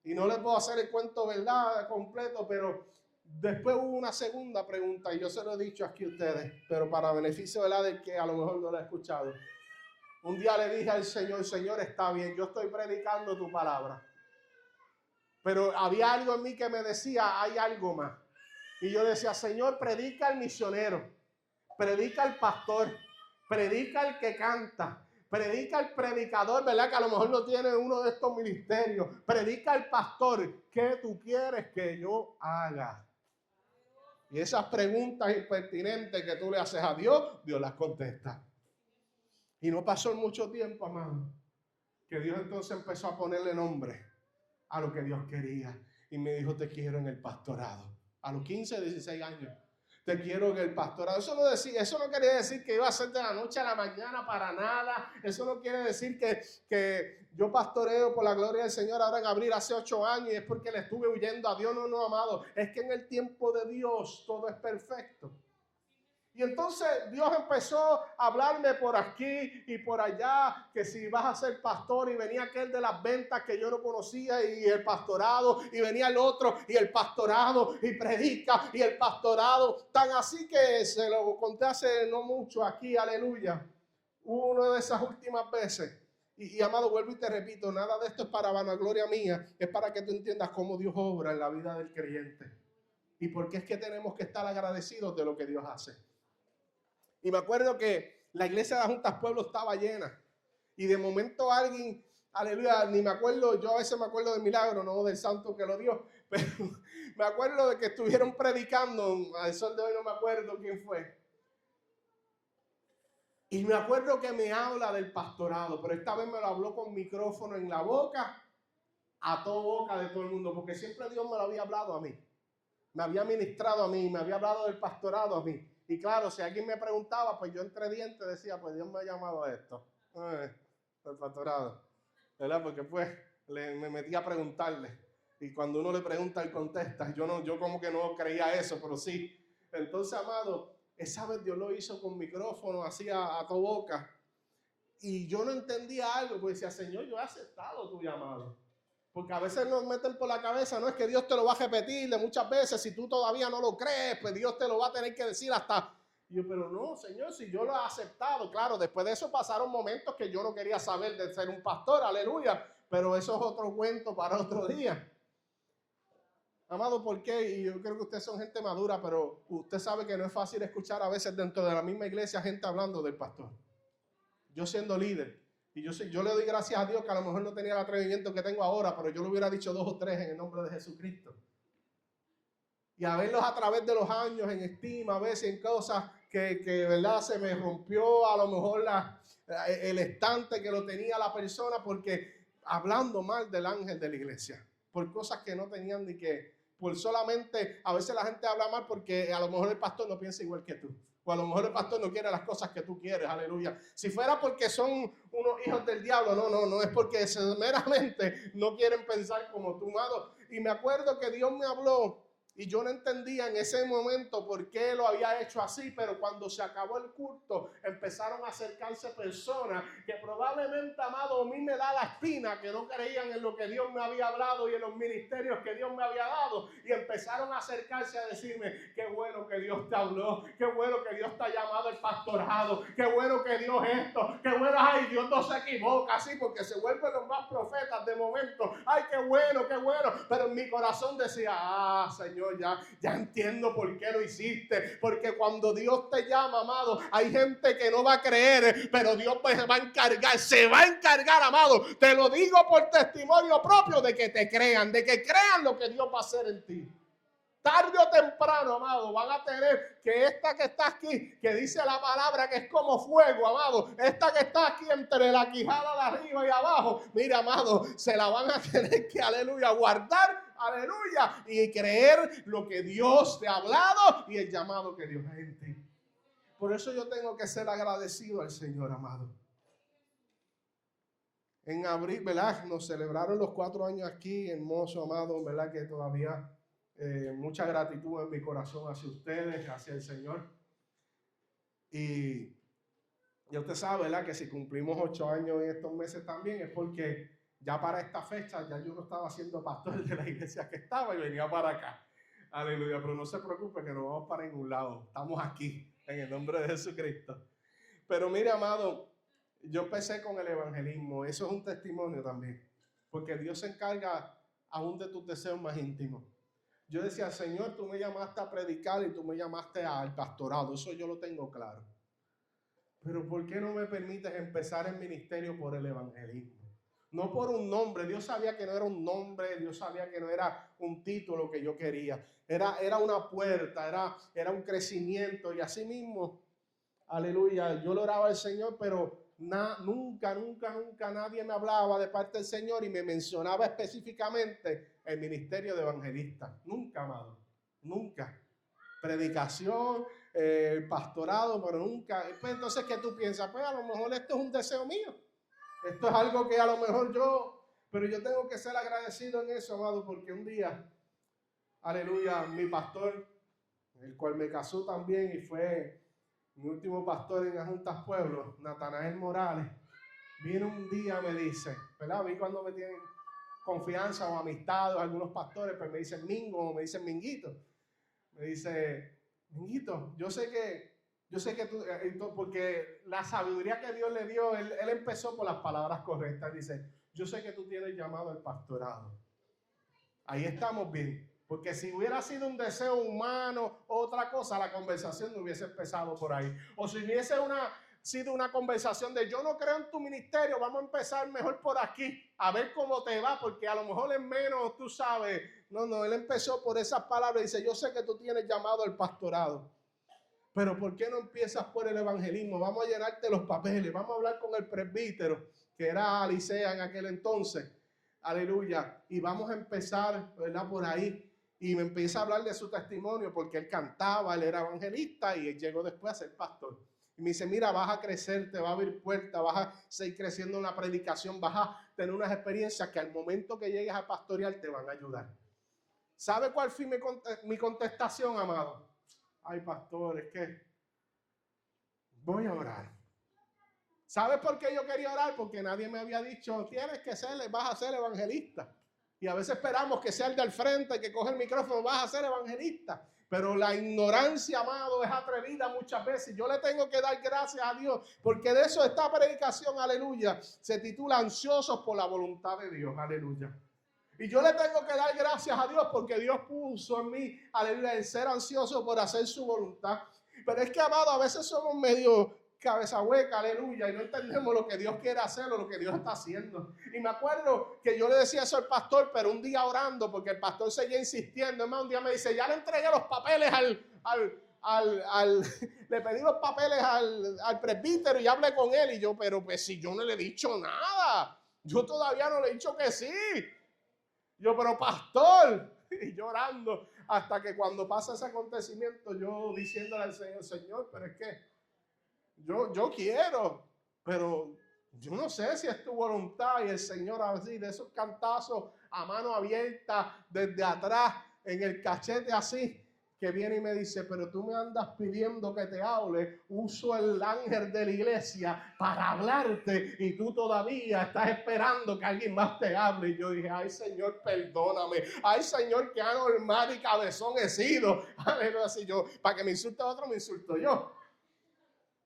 Y no les puedo hacer el cuento, ¿verdad?, completo, pero Después hubo una segunda pregunta y yo se lo he dicho aquí a ustedes, pero para beneficio de la de que a lo mejor no lo he escuchado. Un día le dije al Señor, Señor, está bien, yo estoy predicando tu palabra. Pero había algo en mí que me decía, hay algo más. Y yo decía, Señor, predica al misionero, predica al pastor, predica al que canta, predica al predicador, ¿verdad? Que a lo mejor no tiene uno de estos ministerios. Predica al pastor, ¿qué tú quieres que yo haga? Y esas preguntas impertinentes que tú le haces a Dios, Dios las contesta. Y no pasó mucho tiempo, amado, que Dios entonces empezó a ponerle nombre a lo que Dios quería. Y me dijo, te quiero en el pastorado. A los 15, 16 años. Te quiero en el pastorado. Eso no quería decir que iba a ser de la noche a la mañana para nada. Eso no quiere decir que yo pastoreo por la gloria del Señor ahora en abril hace 8 años y es porque le estuve huyendo a Dios. No, amado. Es que en el tiempo de Dios todo es perfecto. Y entonces Dios empezó a hablarme por aquí y por allá, que si vas a ser pastor, y venía aquel de las ventas que yo no conocía y el pastorado, y venía el otro y el pastorado, y predica y el pastorado, tan así que se lo conté hace no mucho aquí, aleluya, una de esas últimas veces. Y amado, vuelvo y te repito, nada de esto es para vanagloria mía, es para que tú entiendas cómo Dios obra en la vida del creyente. Y por qué es que tenemos que estar agradecidos de lo que Dios hace. Y me acuerdo que la iglesia de Juntas Pueblo estaba llena. Y de momento alguien, aleluya, ni me acuerdo, yo a veces me acuerdo del milagro, no del santo que lo dio, pero me acuerdo de que estuvieron predicando, al sol de hoy no me acuerdo quién fue. Y me acuerdo que me habla del pastorado, pero esta vez me lo habló con micrófono en la boca, a toda boca de todo el mundo, porque siempre Dios me lo había hablado a mí. Me había ministrado a mí, me había hablado del pastorado a mí. Y claro, si alguien me preguntaba, pues yo entre dientes decía, pues Dios me ha llamado a esto. El pastorado. ¿Verdad? Porque pues me metí a preguntarle. Y cuando uno le pregunta, él contesta. Yo como que no creía eso, pero sí. Entonces, amado, esa vez Dios lo hizo con micrófono, así a tu boca. Y yo no entendía algo, pues decía, Señor, yo he aceptado tu llamado. Porque a veces nos meten por la cabeza, no es que Dios te lo va a repetir de muchas veces, si tú todavía no lo crees, pues Dios te lo va a tener que decir hasta... Y yo, pero no, Señor, si yo lo he aceptado, claro, después de eso pasaron momentos que yo no quería saber de ser un pastor, aleluya, pero eso es otro cuento para otro día. Amado, ¿por qué? Y yo creo que ustedes son gente madura, pero usted sabe que no es fácil escuchar a veces dentro de la misma iglesia gente hablando del pastor. Yo siendo líder. Y yo le doy gracias a Dios que a lo mejor no tenía el atrevimiento que tengo ahora, pero yo lo hubiera dicho 2 o 3 en el nombre de Jesucristo. Y a verlos a través de los años en estima, a veces en cosas que verdad se me rompió a lo mejor el estante que lo tenía la persona porque hablando mal del ángel de la iglesia, por cosas que no tenían ni que, por solamente, a veces la gente habla mal porque a lo mejor el pastor no piensa igual que tú. O a lo mejor el pastor no quiere las cosas que tú quieres, aleluya. Si fuera porque son unos hijos del diablo, no es porque meramente no quieren pensar como tú, amado. Y me acuerdo que Dios me habló y yo no entendía en ese momento por qué lo había hecho así, pero cuando se acabó el culto empezaron a acercarse personas que probablemente, amado, a mí me da la espina, que no creían en lo que Dios me había hablado y en los ministerios que Dios me había dado, y empezaron a acercarse a decirme, qué bueno que Dios te habló, qué bueno que Dios te ha llamado el pastorado, qué bueno que Dios esto, qué bueno, ay, Dios no se equivoca, así, porque se vuelven los más profetas de momento, ay, qué bueno, pero en mi corazón decía, Señor, ya entiendo por qué lo hiciste, porque cuando Dios te llama, amado, hay gente que no va a creer, pero Dios se va a encargar, amado, te lo digo por testimonio propio, de que te crean, de que crean lo que Dios va a hacer en ti. Tarde o temprano, amado, van a tener que esta que está aquí, que dice la palabra que es como fuego, amado, esta que está aquí entre la quijada de arriba y abajo, mira, amado, se la van a tener que, aleluya, guardar, aleluya, y creer lo que Dios te ha hablado y el llamado que Dios ha en ti. Por eso yo tengo que ser agradecido al Señor, amado. En abril, ¿verdad? Nos celebraron los 4 años aquí, hermoso, amado, ¿verdad? Que todavía... mucha gratitud en mi corazón hacia ustedes, hacia el Señor. Y usted sabe, ¿verdad? Que si cumplimos 8 años en estos meses también es porque ya para esta fecha ya yo no estaba siendo pastor de la iglesia que estaba y venía para acá. Aleluya, pero no se preocupe que no vamos para ningún lado. Estamos aquí, en el nombre de Jesucristo. Pero mire, amado, yo empecé con el evangelismo. Eso es un testimonio también. Porque Dios se encarga aún de tus deseos más íntimos. Yo decía, Señor, tú me llamaste a predicar y tú me llamaste al pastorado. Eso yo lo tengo claro. Pero ¿por qué no me permites empezar el ministerio por el evangelismo? No por un nombre. Dios sabía que no era un nombre. Dios sabía que no era un título que yo quería. Era una puerta, era un crecimiento. Y así mismo, aleluya, yo le oraba al Señor, pero nunca nadie me hablaba de parte del Señor y me mencionaba específicamente el ministerio de evangelista. Nunca, amado, nunca. Predicación, pastorado, pero nunca. Pues entonces, ¿qué tú piensas? Pues a lo mejor esto es un deseo mío. Esto es algo que a lo mejor pero yo tengo que ser agradecido en eso, amado, porque un día, aleluya, mi pastor, el cual me casó también y fue mi último pastor en Adjuntas Pueblos, Natanael Morales, viene un día, me dice, ¿verdad? A mí cuando me tienen confianza o amistad, algunos pastores, pues me dicen Mingo o me dicen Minguito. Me dice, Minguito, yo sé que tú, porque la sabiduría que Dios le dio, él empezó por las palabras correctas. Dice, yo sé que tú tienes llamado al pastorado. Ahí estamos bien. Porque si hubiera sido un deseo humano o otra cosa, la conversación no hubiese empezado por ahí. O si hubiese sido una conversación de yo no creo en tu ministerio, vamos a empezar mejor por aquí, a ver cómo te va, porque a lo mejor es menos, tú sabes. No, él empezó por esas palabras y dice, yo sé que tú tienes llamado al pastorado. Pero ¿por qué no empiezas por el evangelismo? Vamos a llenarte los papeles, vamos a hablar con el presbítero, que era Alicea en aquel entonces. Aleluya. Y vamos a empezar, ¿verdad? Por ahí. Y me empieza a hablar de su testimonio, porque él cantaba, él era evangelista y él llegó después a ser pastor. Y me dice, mira, vas a crecer, te va a abrir puertas, vas a seguir creciendo en la predicación, vas a tener unas experiencias que al momento que llegues a pastorear te van a ayudar. ¿Sabe cuál fue mi contestación, amado? Ay, pastor, es que voy a orar. ¿Sabes por qué yo quería orar? Porque nadie me había dicho, tienes que vas a ser evangelista. Y a veces esperamos que sea el del frente, que coge el micrófono, vas a ser evangelista. Pero la ignorancia, amado, es atrevida muchas veces. Yo le tengo que dar gracias a Dios, porque de eso esta predicación, aleluya, se titula Ansiosos por la voluntad de Dios, aleluya. Y yo le tengo que dar gracias a Dios porque Dios puso en mí, aleluya, el ser ansioso por hacer su voluntad. Pero es que, amado, a veces somos medio cabeza hueca, aleluya, y no entendemos lo que Dios quiere hacer o lo que Dios está haciendo. Y me acuerdo que yo le decía eso al pastor, pero un día orando, porque el pastor seguía insistiendo, hermano, un día me dice, ya le entregué los papeles le pedí los papeles al presbítero y hablé con él. Y yo, pero pues si yo no le he dicho nada, yo todavía no le he dicho que sí. Yo, pero pastor, y llorando, hasta que cuando pasa ese acontecimiento, yo diciéndole al Señor, Señor, pero es que yo quiero, pero yo no sé si es tu voluntad. Y el Señor así, de esos cantazos a mano abierta, desde atrás, en el cachete así, que viene y me dice, pero tú me andas pidiendo que te hable, uso el ángel de la iglesia para hablarte y tú todavía estás esperando que alguien más te hable. Y yo dije, ay Señor, perdóname, ay Señor, que anormal y cabezón he sido. Así yo, para que me insulte a otro, me insulto yo.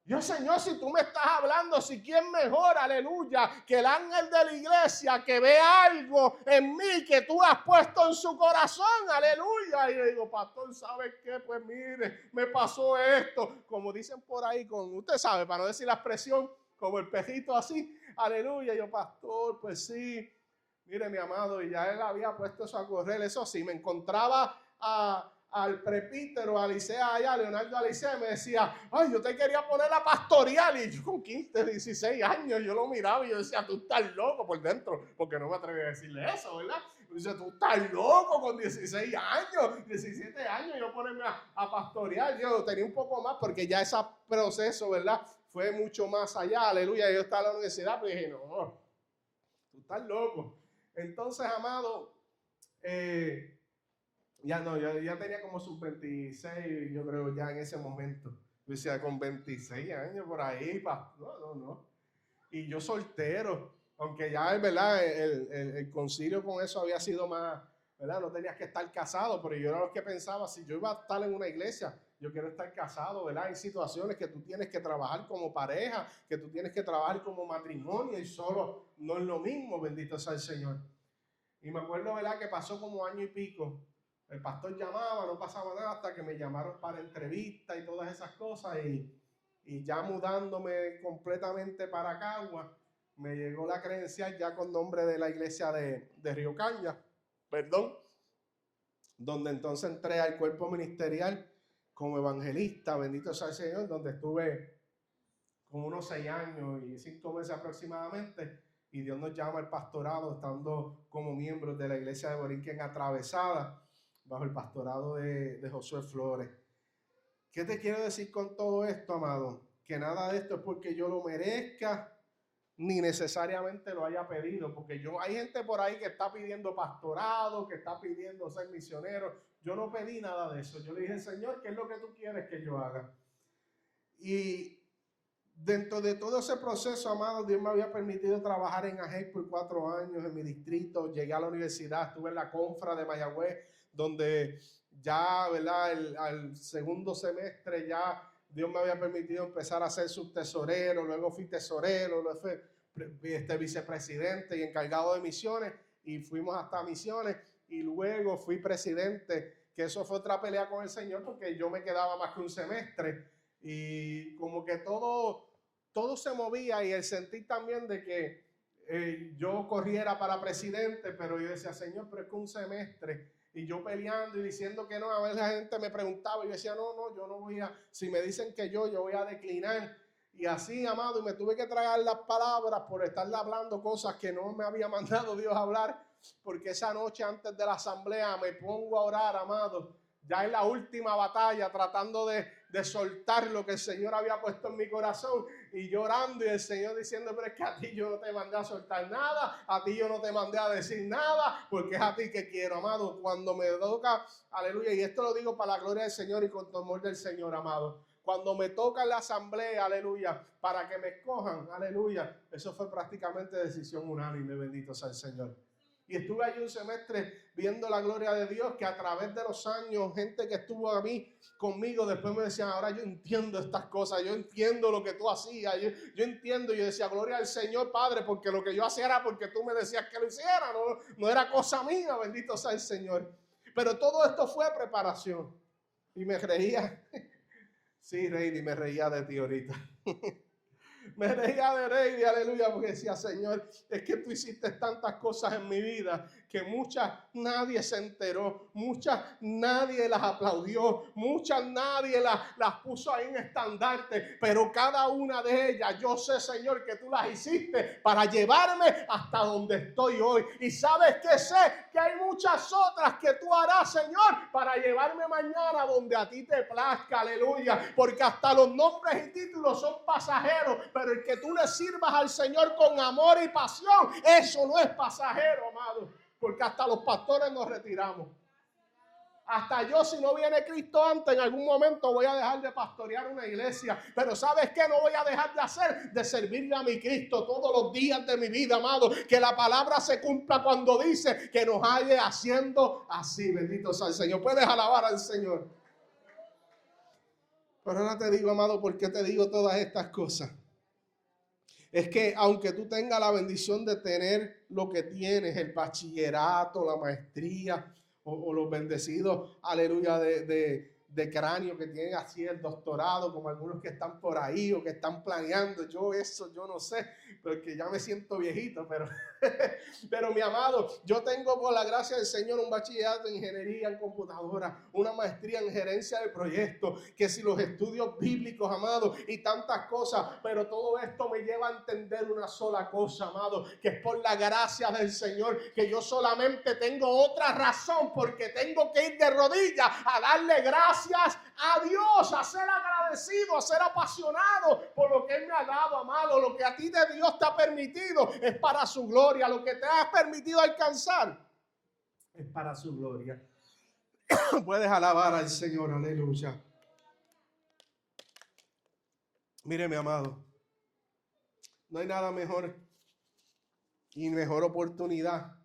Yo, Señor, si tú me estás hablando, si quién mejor, aleluya, que el ángel de la iglesia que ve algo en mí que tú has puesto en su corazón, aleluya. Y le digo, pastor, ¿sabes qué? Pues mire, me pasó esto. Como dicen por ahí, usted sabe, para no decir la expresión, como el pejito así, aleluya. Y yo, pastor, pues sí, mire mi amado, y ya él había puesto eso a correr. Eso sí, me encontraba al presbítero, a Alicea allá, Leonardo Alicea, me decía, ay, yo te quería poner a pastorear. Y yo con 15, 16 años, yo lo miraba y yo decía, tú estás loco por dentro, porque no me atreví a decirle eso, ¿verdad? Y dice, tú estás loco con 16 años, 17 años, yo ponerme a pastorear. Yo tenía un poco más, porque ya ese proceso, ¿verdad? Fue mucho más allá, aleluya. Yo estaba en la universidad, pero dije, no, tú estás loco. Entonces, amado, ya tenía como sus 26, yo creo, ya en ese momento. Yo decía, con 26 años por ahí, no. Y yo soltero, aunque ya, ¿verdad? El concilio con eso había sido más ¿verdad? No tenías que estar casado, pero yo era lo que pensaba, si yo iba a estar en una iglesia, yo quiero estar casado, ¿verdad? Hay situaciones que tú tienes que trabajar como pareja, que tú tienes que trabajar como matrimonio y solo no es lo mismo, bendito sea el Señor. Y me acuerdo, ¿verdad? Que pasó como año y pico. El pastor llamaba, no pasaba nada hasta que me llamaron para entrevista y todas esas cosas y ya mudándome completamente para Cagua, me llegó la credencial ya con nombre de la iglesia de Río Caña, perdón, donde entonces entré al cuerpo ministerial como evangelista, bendito sea el Señor, donde estuve como unos 6 años y 5 meses aproximadamente, y Dios nos llama al pastorado, estando como miembros de la iglesia de Borinquen Atravesada, bajo el pastorado de Josué Flores. ¿Qué te quiero decir con todo esto, amado? Que nada de esto es porque yo lo merezca, ni necesariamente lo haya pedido, porque hay gente por ahí que está pidiendo pastorado, que está pidiendo ser misionero. Yo no pedí nada de eso. Yo le dije, Señor, ¿qué es lo que tú quieres que yo haga? Y dentro de todo ese proceso, amado, Dios me había permitido trabajar en AGEC por 4 años en mi distrito. Llegué a la universidad, estuve en la Confra de Mayagüez, donde ya, ¿verdad? Al segundo semestre ya Dios me había permitido empezar a ser subtesorero, luego fui tesorero, luego fui vicepresidente y encargado de misiones, y fuimos hasta misiones, y luego fui presidente, que eso fue otra pelea con el Señor, porque yo me quedaba más que un semestre, y como que todo se movía, y el sentir también de que yo corriera para presidente, pero yo decía, Señor, pero es que un semestre, y yo peleando y diciendo que no. A veces la gente me preguntaba y yo decía, no, yo no voy a, si me dicen que yo voy a declinar. Y así, amado, y me tuve que tragar las palabras por estarle hablando cosas que no me había mandado Dios a hablar, porque esa noche antes de la asamblea me pongo a orar, amado, ya en la última batalla, tratando de soltar lo que el Señor había puesto en mi corazón, y llorando, y el Señor diciendo, pero es que a ti yo no te mandé a soltar nada, a ti yo no te mandé a decir nada, porque es a ti que quiero, amado. Cuando me toca, aleluya, y esto lo digo para la gloria del Señor y con temor del Señor, amado, cuando me toca en la asamblea, aleluya, para que me escojan, aleluya, eso fue prácticamente decisión unánime, bendito sea el Señor. Y estuve allí un semestre viendo la gloria de Dios, que a través de los años, gente que estuvo a mí conmigo, después me decían, ahora yo entiendo estas cosas, yo entiendo lo que tú hacías, yo entiendo. Yo decía, gloria al Señor, Padre, porque lo que yo hacía era porque tú me decías que lo hiciera, no era cosa mía, bendito sea el Señor. Pero todo esto fue preparación. Y me reía, sí, Reidy, me reía de ti ahorita. Me reía de Reidy, aleluya, porque decía, Señor, es que tú hiciste tantas cosas en mi vida que muchas nadie se enteró, muchas nadie las aplaudió, muchas nadie las puso ahí en estandarte, pero cada una de ellas, yo sé, Señor, que tú las hiciste para llevarme hasta donde estoy hoy. Y sabes que sé que hay muchas otras que tú harás, Señor, para llevarme mañana donde a ti te plazca, aleluya, porque hasta los nombres y títulos son pasajeros, pero el que tú le sirvas al Señor con amor y pasión, eso no es pasajero, amado. Porque hasta los pastores nos retiramos. Hasta yo, si no viene Cristo antes, en algún momento voy a dejar de pastorear una iglesia. Pero ¿sabes qué? No voy a dejar de hacer, de servirle a mi Cristo todos los días de mi vida, amado. Que la palabra se cumpla cuando dice que nos halle haciendo así. Bendito sea el Señor. Puedes alabar al Señor. Pero ahora te digo, amado, ¿por qué te digo todas estas cosas? Es que aunque tú tengas la bendición de tener lo que tienes, el bachillerato, la maestría o los bendecidos, aleluya, de cráneo que tienen así el doctorado, como algunos que están por ahí o que están planeando, yo no sé, porque ya me siento viejito, pero mi amado, yo tengo por la gracia del Señor un bachillerato en ingeniería en computadora, una maestría en gerencia de proyectos, que si los estudios bíblicos, amado, y tantas cosas, pero todo esto me lleva a entender una sola cosa, amado, que es por la gracia del Señor, que yo solamente tengo otra razón, porque tengo que ir de rodillas a darle gracias a Dios, a ser agradecido, a ser apasionado por lo que Él me ha dado, amado. Lo que a ti de Dios te ha permitido es para su gloria. Lo que te ha permitido alcanzar es para su gloria. Puedes alabar al Señor, aleluya. Mire, mi amado, no hay nada mejor y mejor oportunidad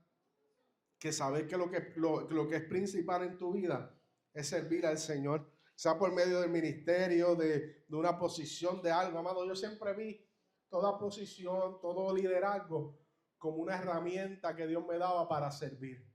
que saber que lo que es principal en tu vida es servir al Señor, sea por medio del ministerio, de una posición, de algo, amado. Yo siempre vi toda posición, todo liderazgo como una herramienta que Dios me daba para servir.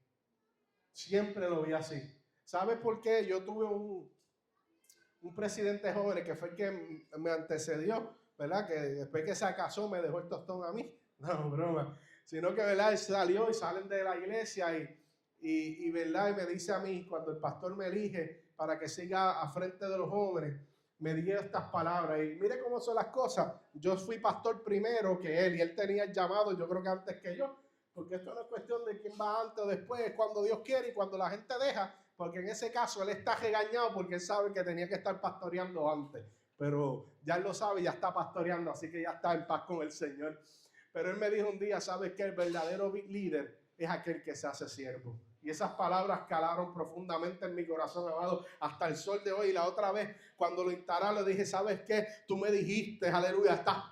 Siempre lo vi así. ¿Sabes por qué? Yo tuve un presidente joven que fue el que me antecedió, ¿verdad? Que después que se casó me dejó el tostón a mí. No, broma. Sino que, ¿verdad? Él salió y salen de la iglesia y ¿verdad? Y me dice a mí, cuando el pastor me elige para que siga a frente de los jóvenes, me dio estas palabras. Y mire cómo son las cosas. Yo fui pastor primero que él y él tenía el llamado, yo creo que antes que yo. Porque esto no es cuestión de quién va antes o después, es cuando Dios quiere y cuando la gente deja. Porque en ese caso él está regañado porque él sabe que tenía que estar pastoreando antes. Pero ya él lo sabe, ya está pastoreando, así que ya está en paz con el Señor. Pero él me dijo un día, ¿sabes qué? El verdadero líder es aquel que se hace siervo. Y esas palabras calaron profundamente en mi corazón, amado, hasta el sol de hoy. Y la otra vez, cuando lo instalé, le dije, ¿sabes qué? Tú me dijiste, aleluya, estas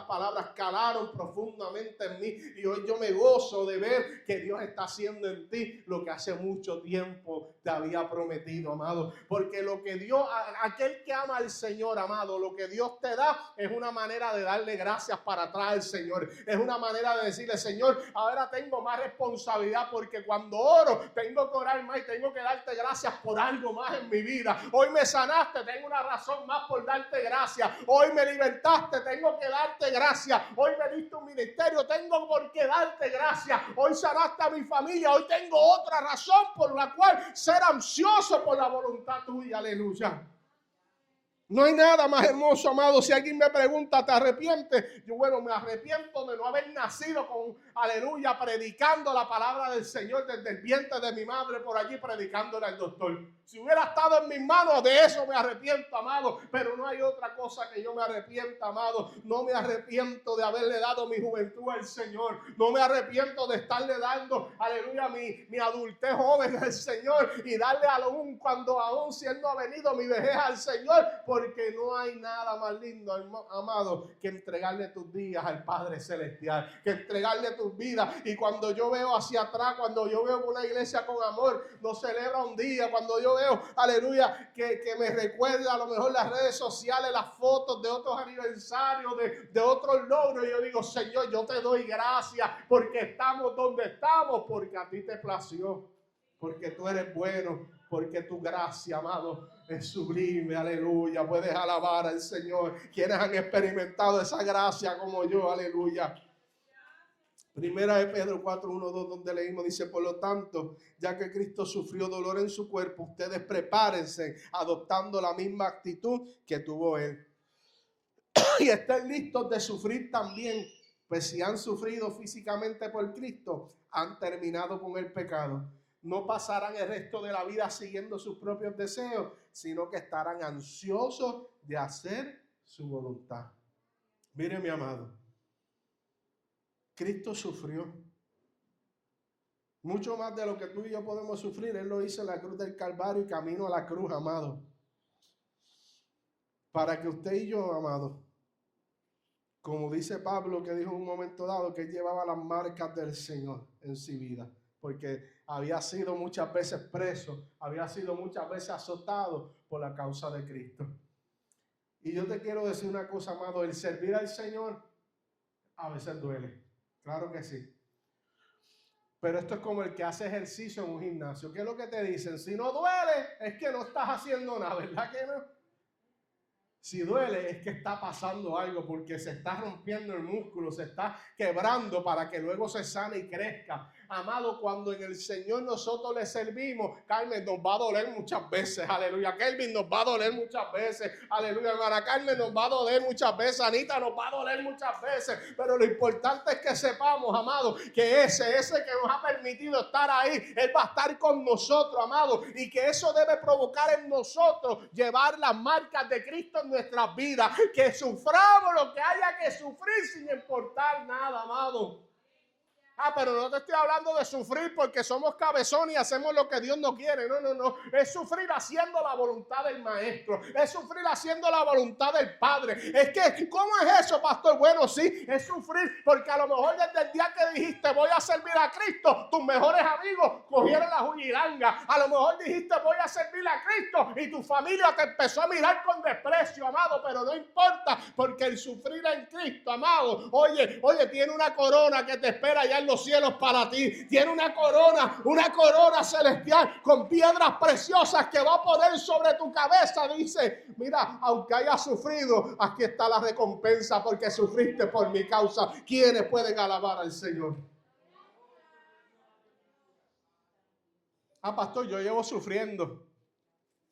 palabras calaron profundamente en mí. Y hoy yo me gozo de ver que Dios está haciendo en ti lo que hace mucho tiempo te había prometido, amado. Porque lo que Dios, aquel que ama al Señor, amado, lo que Dios te da es una manera de darle gracias para atrás al Señor. Es una manera de decirle, Señor, ahora tengo más responsabilidad porque cuando oro tengo que orar más y tengo que darte gracias por algo más en mi vida. Hoy me sanaste, tengo una razón más por darte gracias. Hoy me libertaste, tengo que darte gracias. Hoy me diste un ministerio, tengo por qué darte gracias. Hoy sanaste a mi familia, hoy tengo otra razón por la cual ser ansioso por la voluntad tuya, aleluya. No hay nada más hermoso, amado. Si alguien me pregunta, ¿te arrepientes? Yo, bueno, me arrepiento de no haber nacido con, aleluya, predicando la palabra del Señor desde el vientre de mi madre por allí predicándole al doctor. Si hubiera estado en mis manos, de eso me arrepiento, amado. Pero no hay otra cosa que yo me arrepienta, amado. No me arrepiento de haberle dado mi juventud al Señor. No me arrepiento de estarle dando, aleluya, mi adultez joven al Señor. Y darle cuando aún siendo ha venido mi vejez al Señor. Porque no hay nada más lindo, amado, que entregarle tus días al Padre Celestial. Que entregarle tus vidas. Y cuando yo veo hacia atrás, cuando yo veo una iglesia con amor, no celebra un día. Cuando yo veo, aleluya, que me recuerda a lo mejor las redes sociales, las fotos de otros aniversarios, de otros logros. Y yo digo, Señor, yo te doy gracias porque estamos donde estamos, porque a ti te plació, porque tú eres bueno, porque tu gracia, amado, es sublime, aleluya. Puedes alabar al Señor. Quienes han experimentado esa gracia como yo, aleluya. Primera de Pedro 4, 1, 2, donde leímos, dice, por lo tanto, ya que Cristo sufrió dolor en su cuerpo, ustedes prepárense adoptando la misma actitud que tuvo Él. Y estén listos de sufrir también, pues si han sufrido físicamente por Cristo, han terminado con el pecado. No pasarán el resto de la vida siguiendo sus propios deseos, sino que estarán ansiosos de hacer su voluntad. Mire, mi amado, Cristo sufrió mucho más de lo que tú y yo podemos sufrir. Él lo hizo en la cruz del Calvario y camino a la cruz, amado. Para que usted y yo, amado, como dice Pablo, que dijo en un momento dado que él llevaba las marcas del Señor en su vida, porque había sido muchas veces preso, había sido muchas veces azotado por la causa de Cristo. Y yo te quiero decir una cosa, amado, el servir al Señor a veces duele. Claro que sí. Pero esto es como el que hace ejercicio en un gimnasio. ¿Qué es lo que te dicen? Si no duele, es que no estás haciendo nada, ¿verdad que no? Si duele, es que está pasando algo, porque se está rompiendo el músculo, se está quebrando para que luego se sane y crezca. Amado, cuando en el Señor nosotros le servimos, Carmen, nos va a doler muchas veces, aleluya. Kelvin, nos va a doler muchas veces, aleluya. Hermana Carmen, nos va a doler muchas veces. Anita, nos va a doler muchas veces. Pero lo importante es que sepamos, amado, que ese que nos ha permitido estar ahí, Él va a estar con nosotros, amado. Y que eso debe provocar en nosotros llevar las marcas de Cristo en nuestras vidas. Que suframos lo que haya que sufrir sin importar nada, amado. pero no te estoy hablando de sufrir porque somos cabezones y hacemos lo que Dios no quiere. No, no, no. Es sufrir haciendo la voluntad del Maestro. Es sufrir haciendo la voluntad del Padre. Es que, ¿cómo es eso, pastor? Bueno, sí, es sufrir porque a lo mejor desde el día que dijiste voy a servir a Cristo, tus mejores amigos cogieron la juñilanga. A lo mejor dijiste voy a servir a Cristo y tu familia te empezó a mirar con desprecio, amado, pero no importa porque el sufrir en Cristo, amado, oye, tiene una corona que te espera allá en los cielos para ti. Tiene una corona celestial con piedras preciosas que va a poner sobre tu cabeza. Dice, mira, aunque hayas sufrido, aquí está la recompensa porque sufriste por mi causa. ¿Quiénes pueden alabar al Señor? Pastor, yo llevo sufriendo.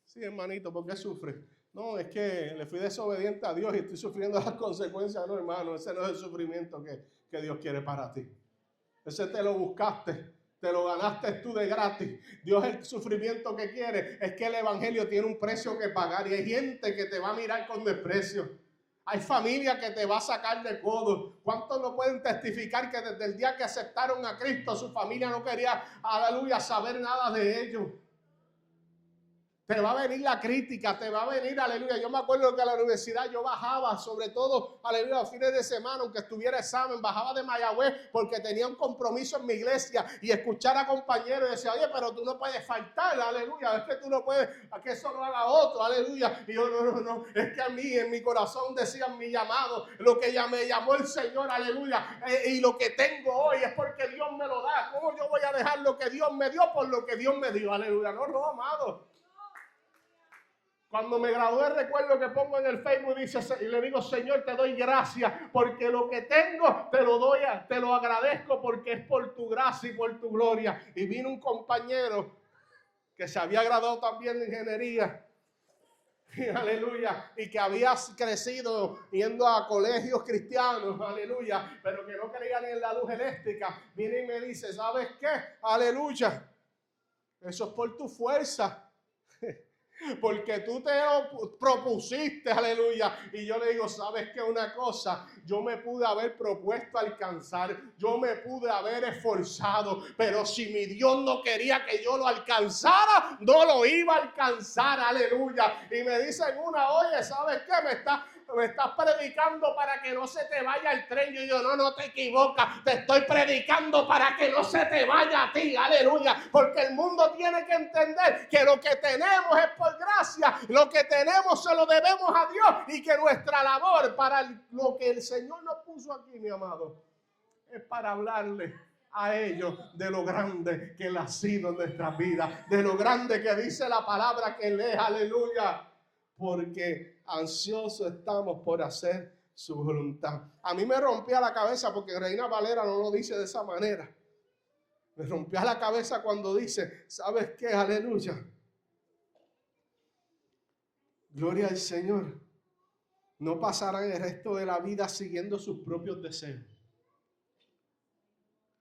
Sí, hermanito, ¿por qué sufre? No, es que le fui desobediente a Dios y estoy sufriendo las consecuencias. No, hermano, ese no es el sufrimiento que Dios quiere para ti. Ese te lo buscaste, te lo ganaste tú de gratis. Dios, el sufrimiento que quiere es que el evangelio tiene un precio que pagar y hay gente que te va a mirar con desprecio. Hay familia que te va a sacar de codo. ¿Cuántos no pueden testificar que desde el día que aceptaron a Cristo su familia no quería, aleluya, saber nada de ellos? Te va a venir la crítica, te va a venir, aleluya. Yo me acuerdo que a la universidad yo bajaba, sobre todo, aleluya, los fines de semana, aunque estuviera examen, bajaba de Mayagüez porque tenía un compromiso en mi iglesia y escuchar a compañeros y decía, oye, pero tú no puedes faltar, aleluya, es que tú no puedes, a que eso no haga otro, aleluya. Y yo, no, es que a mí, en mi corazón decían mi llamado, lo que ya me llamó el Señor, aleluya, y lo que tengo hoy es porque Dios me lo da. ¿Cómo yo voy a dejar lo que Dios me dio por lo que Dios me dio, aleluya? No, amado. Cuando me gradué recuerdo que pongo en el Facebook y le digo, Señor, te doy gracias porque lo que tengo te lo agradezco porque es por tu gracia y por tu gloria. Y vino un compañero que se había graduado también de ingeniería, aleluya, y que había crecido yendo a colegios cristianos, aleluya, pero que no creía ni en la luz eléctrica. Viene y me dice, ¿sabes qué? Aleluya, eso es por tu fuerza. Porque tú te propusiste, aleluya. Y yo le digo, ¿sabes qué? Una cosa, yo me pude haber propuesto alcanzar, yo me pude haber esforzado, pero si mi Dios no quería que yo lo alcanzara, no lo iba a alcanzar, aleluya. Y me dicen oye, ¿sabes qué? Me estás predicando para que no se te vaya el tren. Y yo, no te equivocas. Te estoy predicando para que no se te vaya a ti. Aleluya. Porque el mundo tiene que entender que lo que tenemos es por gracia. Lo que tenemos se lo debemos a Dios. Y que nuestra labor para lo que el Señor nos puso aquí, mi amado, es para hablarle a ellos de lo grande que Él ha sido en nuestras vidas. De lo grande que dice la palabra que Él es. Aleluya. Porque ansiosos estamos por hacer su voluntad. A mí me rompía la cabeza porque Reina Valera no lo dice de esa manera. Me rompía la cabeza cuando dice, ¿sabes qué? Aleluya. Gloria al Señor. No pasarán el resto de la vida siguiendo sus propios deseos,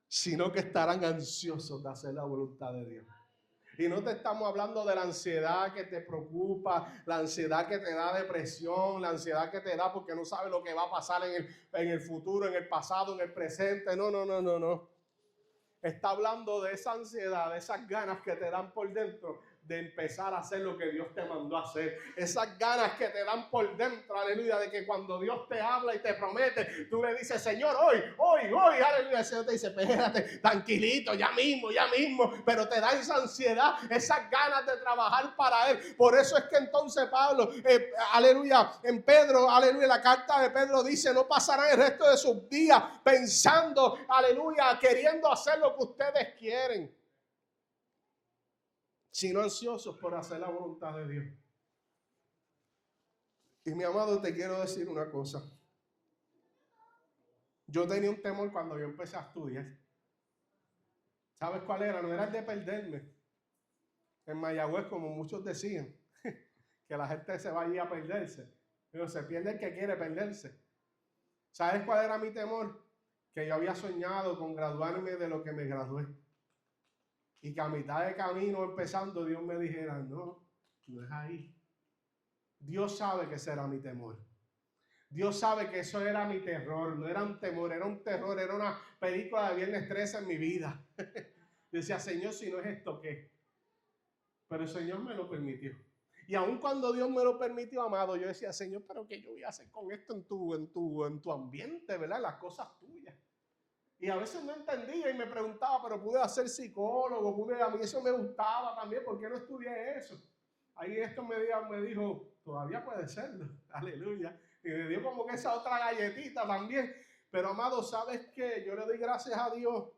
sino que estarán ansiosos de hacer la voluntad de Dios. Y no te estamos hablando de la ansiedad que te preocupa, la ansiedad que te da depresión, la ansiedad que te da porque no sabes lo que va a pasar en el futuro, en el pasado, en el presente. No. Está hablando de esa ansiedad, de esas ganas que te dan por dentro de empezar a hacer lo que Dios te mandó a hacer. Esas ganas que te dan por dentro, aleluya, de que cuando Dios te habla y te promete, tú le dices, Señor, hoy, aleluya. El Señor te dice, espérate, tranquilito, ya mismo, pero te da esa ansiedad, esas ganas de trabajar para Él. Por eso es que entonces Pablo, aleluya, en Pedro, aleluya, la carta de Pedro dice, no pasarán el resto de sus días pensando, aleluya, queriendo hacer lo que ustedes quieren, sino ansiosos por hacer la voluntad de Dios. Y mi amado, te quiero decir una cosa. Yo tenía un temor cuando yo empecé a estudiar. ¿Sabes cuál era? No era el de perderme en Mayagüez, como muchos decían, que la gente se va a ir a perderse. Pero se pierde el que quiere perderse. ¿Sabes cuál era mi temor? Que yo había soñado con graduarme de lo que me gradué. Y que a mitad de camino empezando Dios me dijera, no es ahí. Dios sabe que será mi temor. Dios sabe que eso era mi terror, no era un temor, era un terror, era una película de Viernes 13 en mi vida. Decía, Señor, si no es esto, ¿qué? Pero el Señor me lo permitió. Y aun cuando Dios me lo permitió, amado, yo decía, Señor, pero ¿qué yo voy a hacer con esto en tu ambiente, ¿verdad? Las cosas tuyas. Y a veces no entendía y me preguntaba, pero pude ser psicólogo, a mí eso me gustaba también, ¿por qué no estudié eso? Ahí esto me dijo, todavía puede serlo, aleluya. Y me dio como que esa otra galletita también. Pero amado, ¿sabes qué? Yo le doy gracias a Dios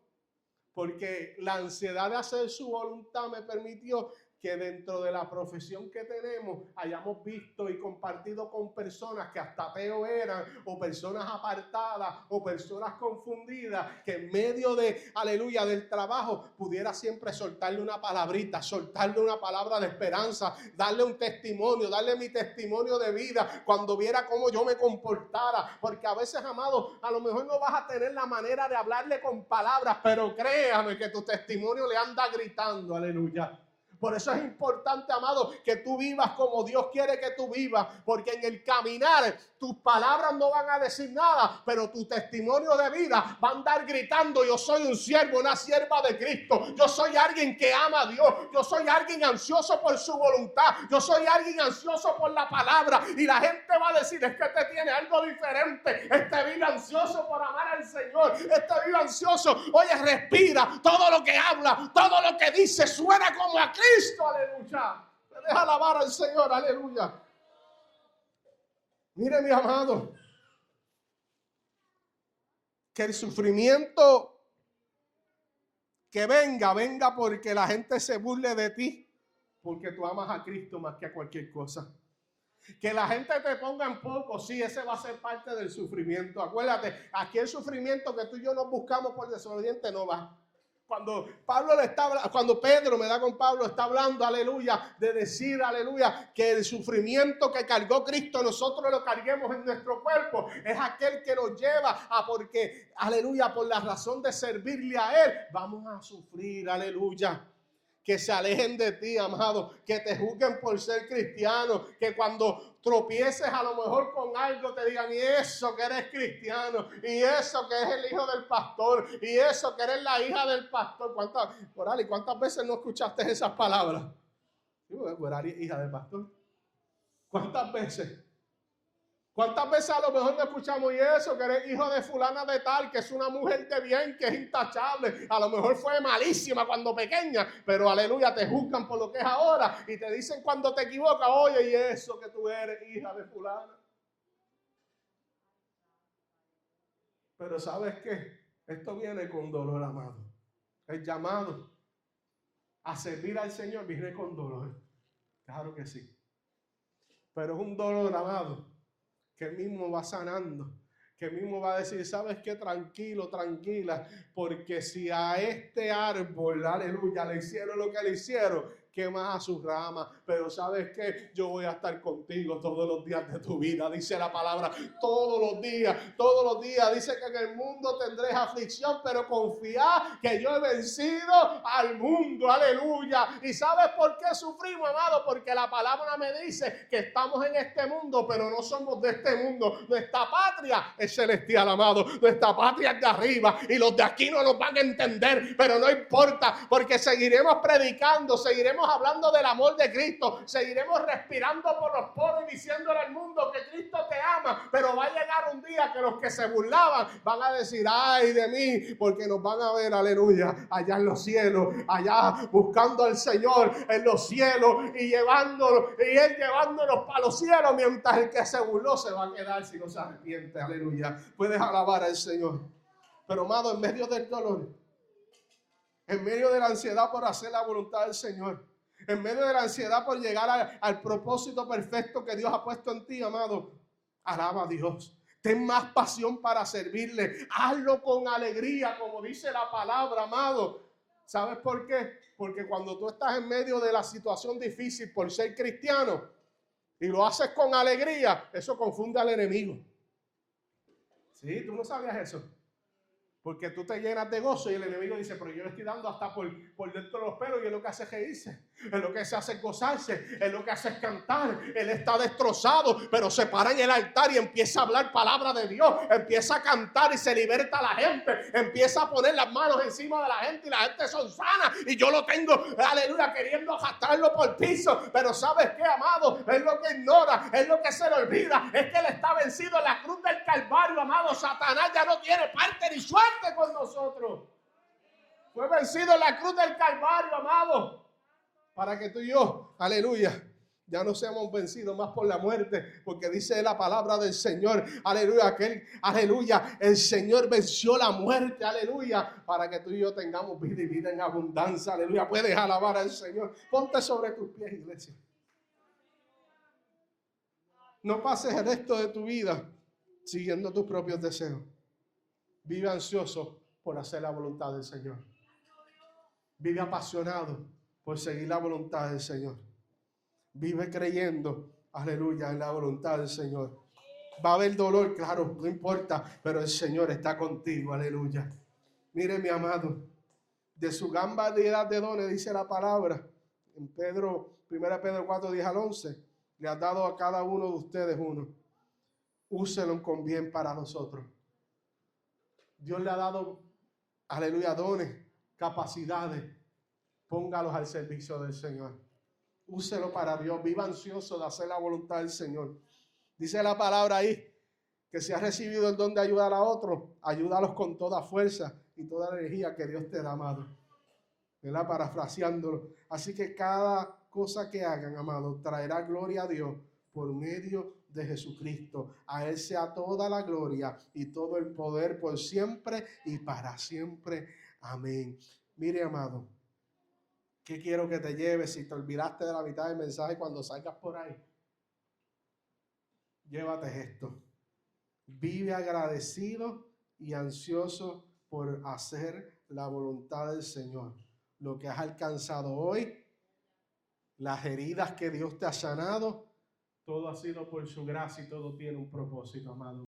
porque la ansiedad de hacer su voluntad me permitió que dentro de la profesión que tenemos hayamos visto y compartido con personas que hasta ateos eran, o personas apartadas, o personas confundidas, que en medio de, aleluya, del trabajo pudiera siempre soltarle una palabrita, soltarle una palabra de esperanza, darle un testimonio, darle mi testimonio de vida, cuando viera cómo yo me comportara, porque a veces, amado, a lo mejor no vas a tener la manera de hablarle con palabras, pero créame que tu testimonio le anda gritando, aleluya. Por eso es importante, amado, que tú vivas como Dios quiere que tú vivas, porque en el caminar tus palabras no van a decir nada, pero tu testimonio de vida va a andar gritando, yo soy un siervo, una sierva de Cristo, yo soy alguien que ama a Dios, yo soy alguien ansioso por su voluntad, yo soy alguien ansioso por la palabra, y la gente va a decir, es que este tiene algo diferente, este vive ansioso por amar al Señor, este vive ansioso, oye, respira, todo lo que habla, todo lo que dice suena como a Cristo, aleluya. Me deja alabar al Señor, aleluya. Mire, mi amado, que el sufrimiento que venga porque la gente se burle de ti, porque tú amas a Cristo más que a cualquier cosa. Que la gente te ponga en poco, sí, ese va a ser parte del sufrimiento. Acuérdate, aquí el sufrimiento que tú y yo nos buscamos por desobediente no va. Cuando Pedro me da con Pablo, está hablando, aleluya, de decir, aleluya, que el sufrimiento que cargó Cristo, nosotros lo carguemos en nuestro cuerpo, es aquel que nos lleva a porque, aleluya, por la razón de servirle a Él, vamos a sufrir, aleluya. Que se alejen de ti, amado, que te juzguen por ser cristiano, que cuando tropieces a lo mejor con algo te digan, y eso que eres cristiano, y eso que es el hijo del pastor, y eso que eres la hija del pastor. ¿Cuántas veces no escuchaste esas palabras? Eres hija del pastor. ¿Cuántas veces? ¿Cuántas veces a lo mejor no escuchamos y eso, que eres hijo de fulana de tal, que es una mujer de bien, que es intachable? A lo mejor fue malísima cuando pequeña, pero aleluya, te juzgan por lo que es ahora y te dicen cuando te equivocas, oye, y eso que tú eres hija de fulana. Pero ¿sabes qué? Esto viene con dolor, amado. El llamado a servir al Señor viene con dolor. Claro que sí. Pero es un dolor, amado, que Él mismo va sanando, que Él mismo va a decir, ¿sabes qué? Tranquilo, tranquila, porque si a este árbol, aleluya, le hicieron lo que le hicieron, quema a sus ramas, pero ¿sabes qué? Yo voy a estar contigo todos los días de tu vida, dice la palabra, todos los días, dice que en el mundo tendréis aflicción, pero confiad que yo he vencido al mundo, aleluya. ¿Y sabes por qué sufrimos, amado? Porque la palabra me dice que estamos en este mundo, pero no somos de este mundo. Nuestra patria es celestial, amado, nuestra patria es de arriba, y los de aquí no nos van a entender, pero no importa, porque seguiremos predicando, seguiremos hablando del amor de Cristo, seguiremos respirando por los poros y diciéndole al mundo que Cristo te ama, pero va a llegar un día que los que se burlaban van a decir, ay de mí, porque nos van a ver, aleluya, allá en los cielos, allá buscando al Señor en los cielos y Él llevándonos para los cielos, mientras el que se burló se va a quedar si no se arrepiente, aleluya. Puedes alabar al Señor. Pero amado, en medio del dolor, en medio de la ansiedad por hacer la voluntad del Señor, en medio de la ansiedad por llegar al propósito perfecto que Dios ha puesto en ti, amado, alaba a Dios. Ten más pasión para servirle. Hazlo con alegría, como dice la palabra, amado. ¿Sabes por qué? Porque cuando tú estás en medio de la situación difícil por ser cristiano y lo haces con alegría, eso confunde al enemigo. Sí, tú no sabías eso. Porque tú te llenas de gozo y el enemigo dice, pero yo le estoy dando hasta por dentro de los pelos, y es lo que hace reírse, es lo que se hace gozarse, es lo que hace cantar. Él está destrozado, pero se para en el altar y empieza a hablar palabra de Dios, empieza a cantar y se liberta a la gente, empieza a poner las manos encima de la gente y la gente son sana, y yo lo tengo, aleluya, queriendo arrastrarlo por el piso. Pero ¿sabes qué, amado? Es lo que ignora, es lo que se le olvida, es que él está vencido en la cruz del Calvario, amado. Satanás ya no tiene parte ni suerte con nosotros. Fue vencido en la cruz del Calvario, amado, para que tú y yo, aleluya, ya no seamos vencidos más por la muerte, porque dice la palabra del Señor, aleluya, que aleluya, el Señor venció la muerte, aleluya, para que tú y yo tengamos vida y vida en abundancia, aleluya. Puedes alabar al Señor. Ponte sobre tus pies, iglesia. No pases el resto de tu vida siguiendo tus propios deseos. Vive ansioso por hacer la voluntad del Señor. Vive apasionado por seguir la voluntad del Señor. Vive creyendo, aleluya, en la voluntad del Señor. Va a haber dolor, claro, no importa, pero el Señor está contigo, aleluya. Mire, mi amado, de su gran variedad de dones, dice la palabra, en 1 Pedro 4, 10 al 11, le ha dado a cada uno de ustedes uno. Úselo con bien para nosotros. Dios le ha dado, aleluya, dones, capacidades. Póngalos al servicio del Señor. Úselo para Dios. Viva ansioso de hacer la voluntad del Señor. Dice la palabra ahí que si has recibido el don de ayudar a otros, ayúdalos con toda fuerza y toda energía que Dios te da, amado. ¿Verdad? Parafraseándolo. Así que cada cosa que hagan, amado, traerá gloria a Dios por medio de Jesucristo. A Él sea toda la gloria y todo el poder por siempre y para siempre. Amén. Mire, amado, ¿qué quiero que te lleves si te olvidaste de la mitad del mensaje cuando salgas por ahí? Llévate esto. Vive agradecido y ansioso por hacer la voluntad del Señor. Lo que has alcanzado hoy, las heridas que Dios te ha sanado, todo ha sido por su gracia y todo tiene un propósito, amado.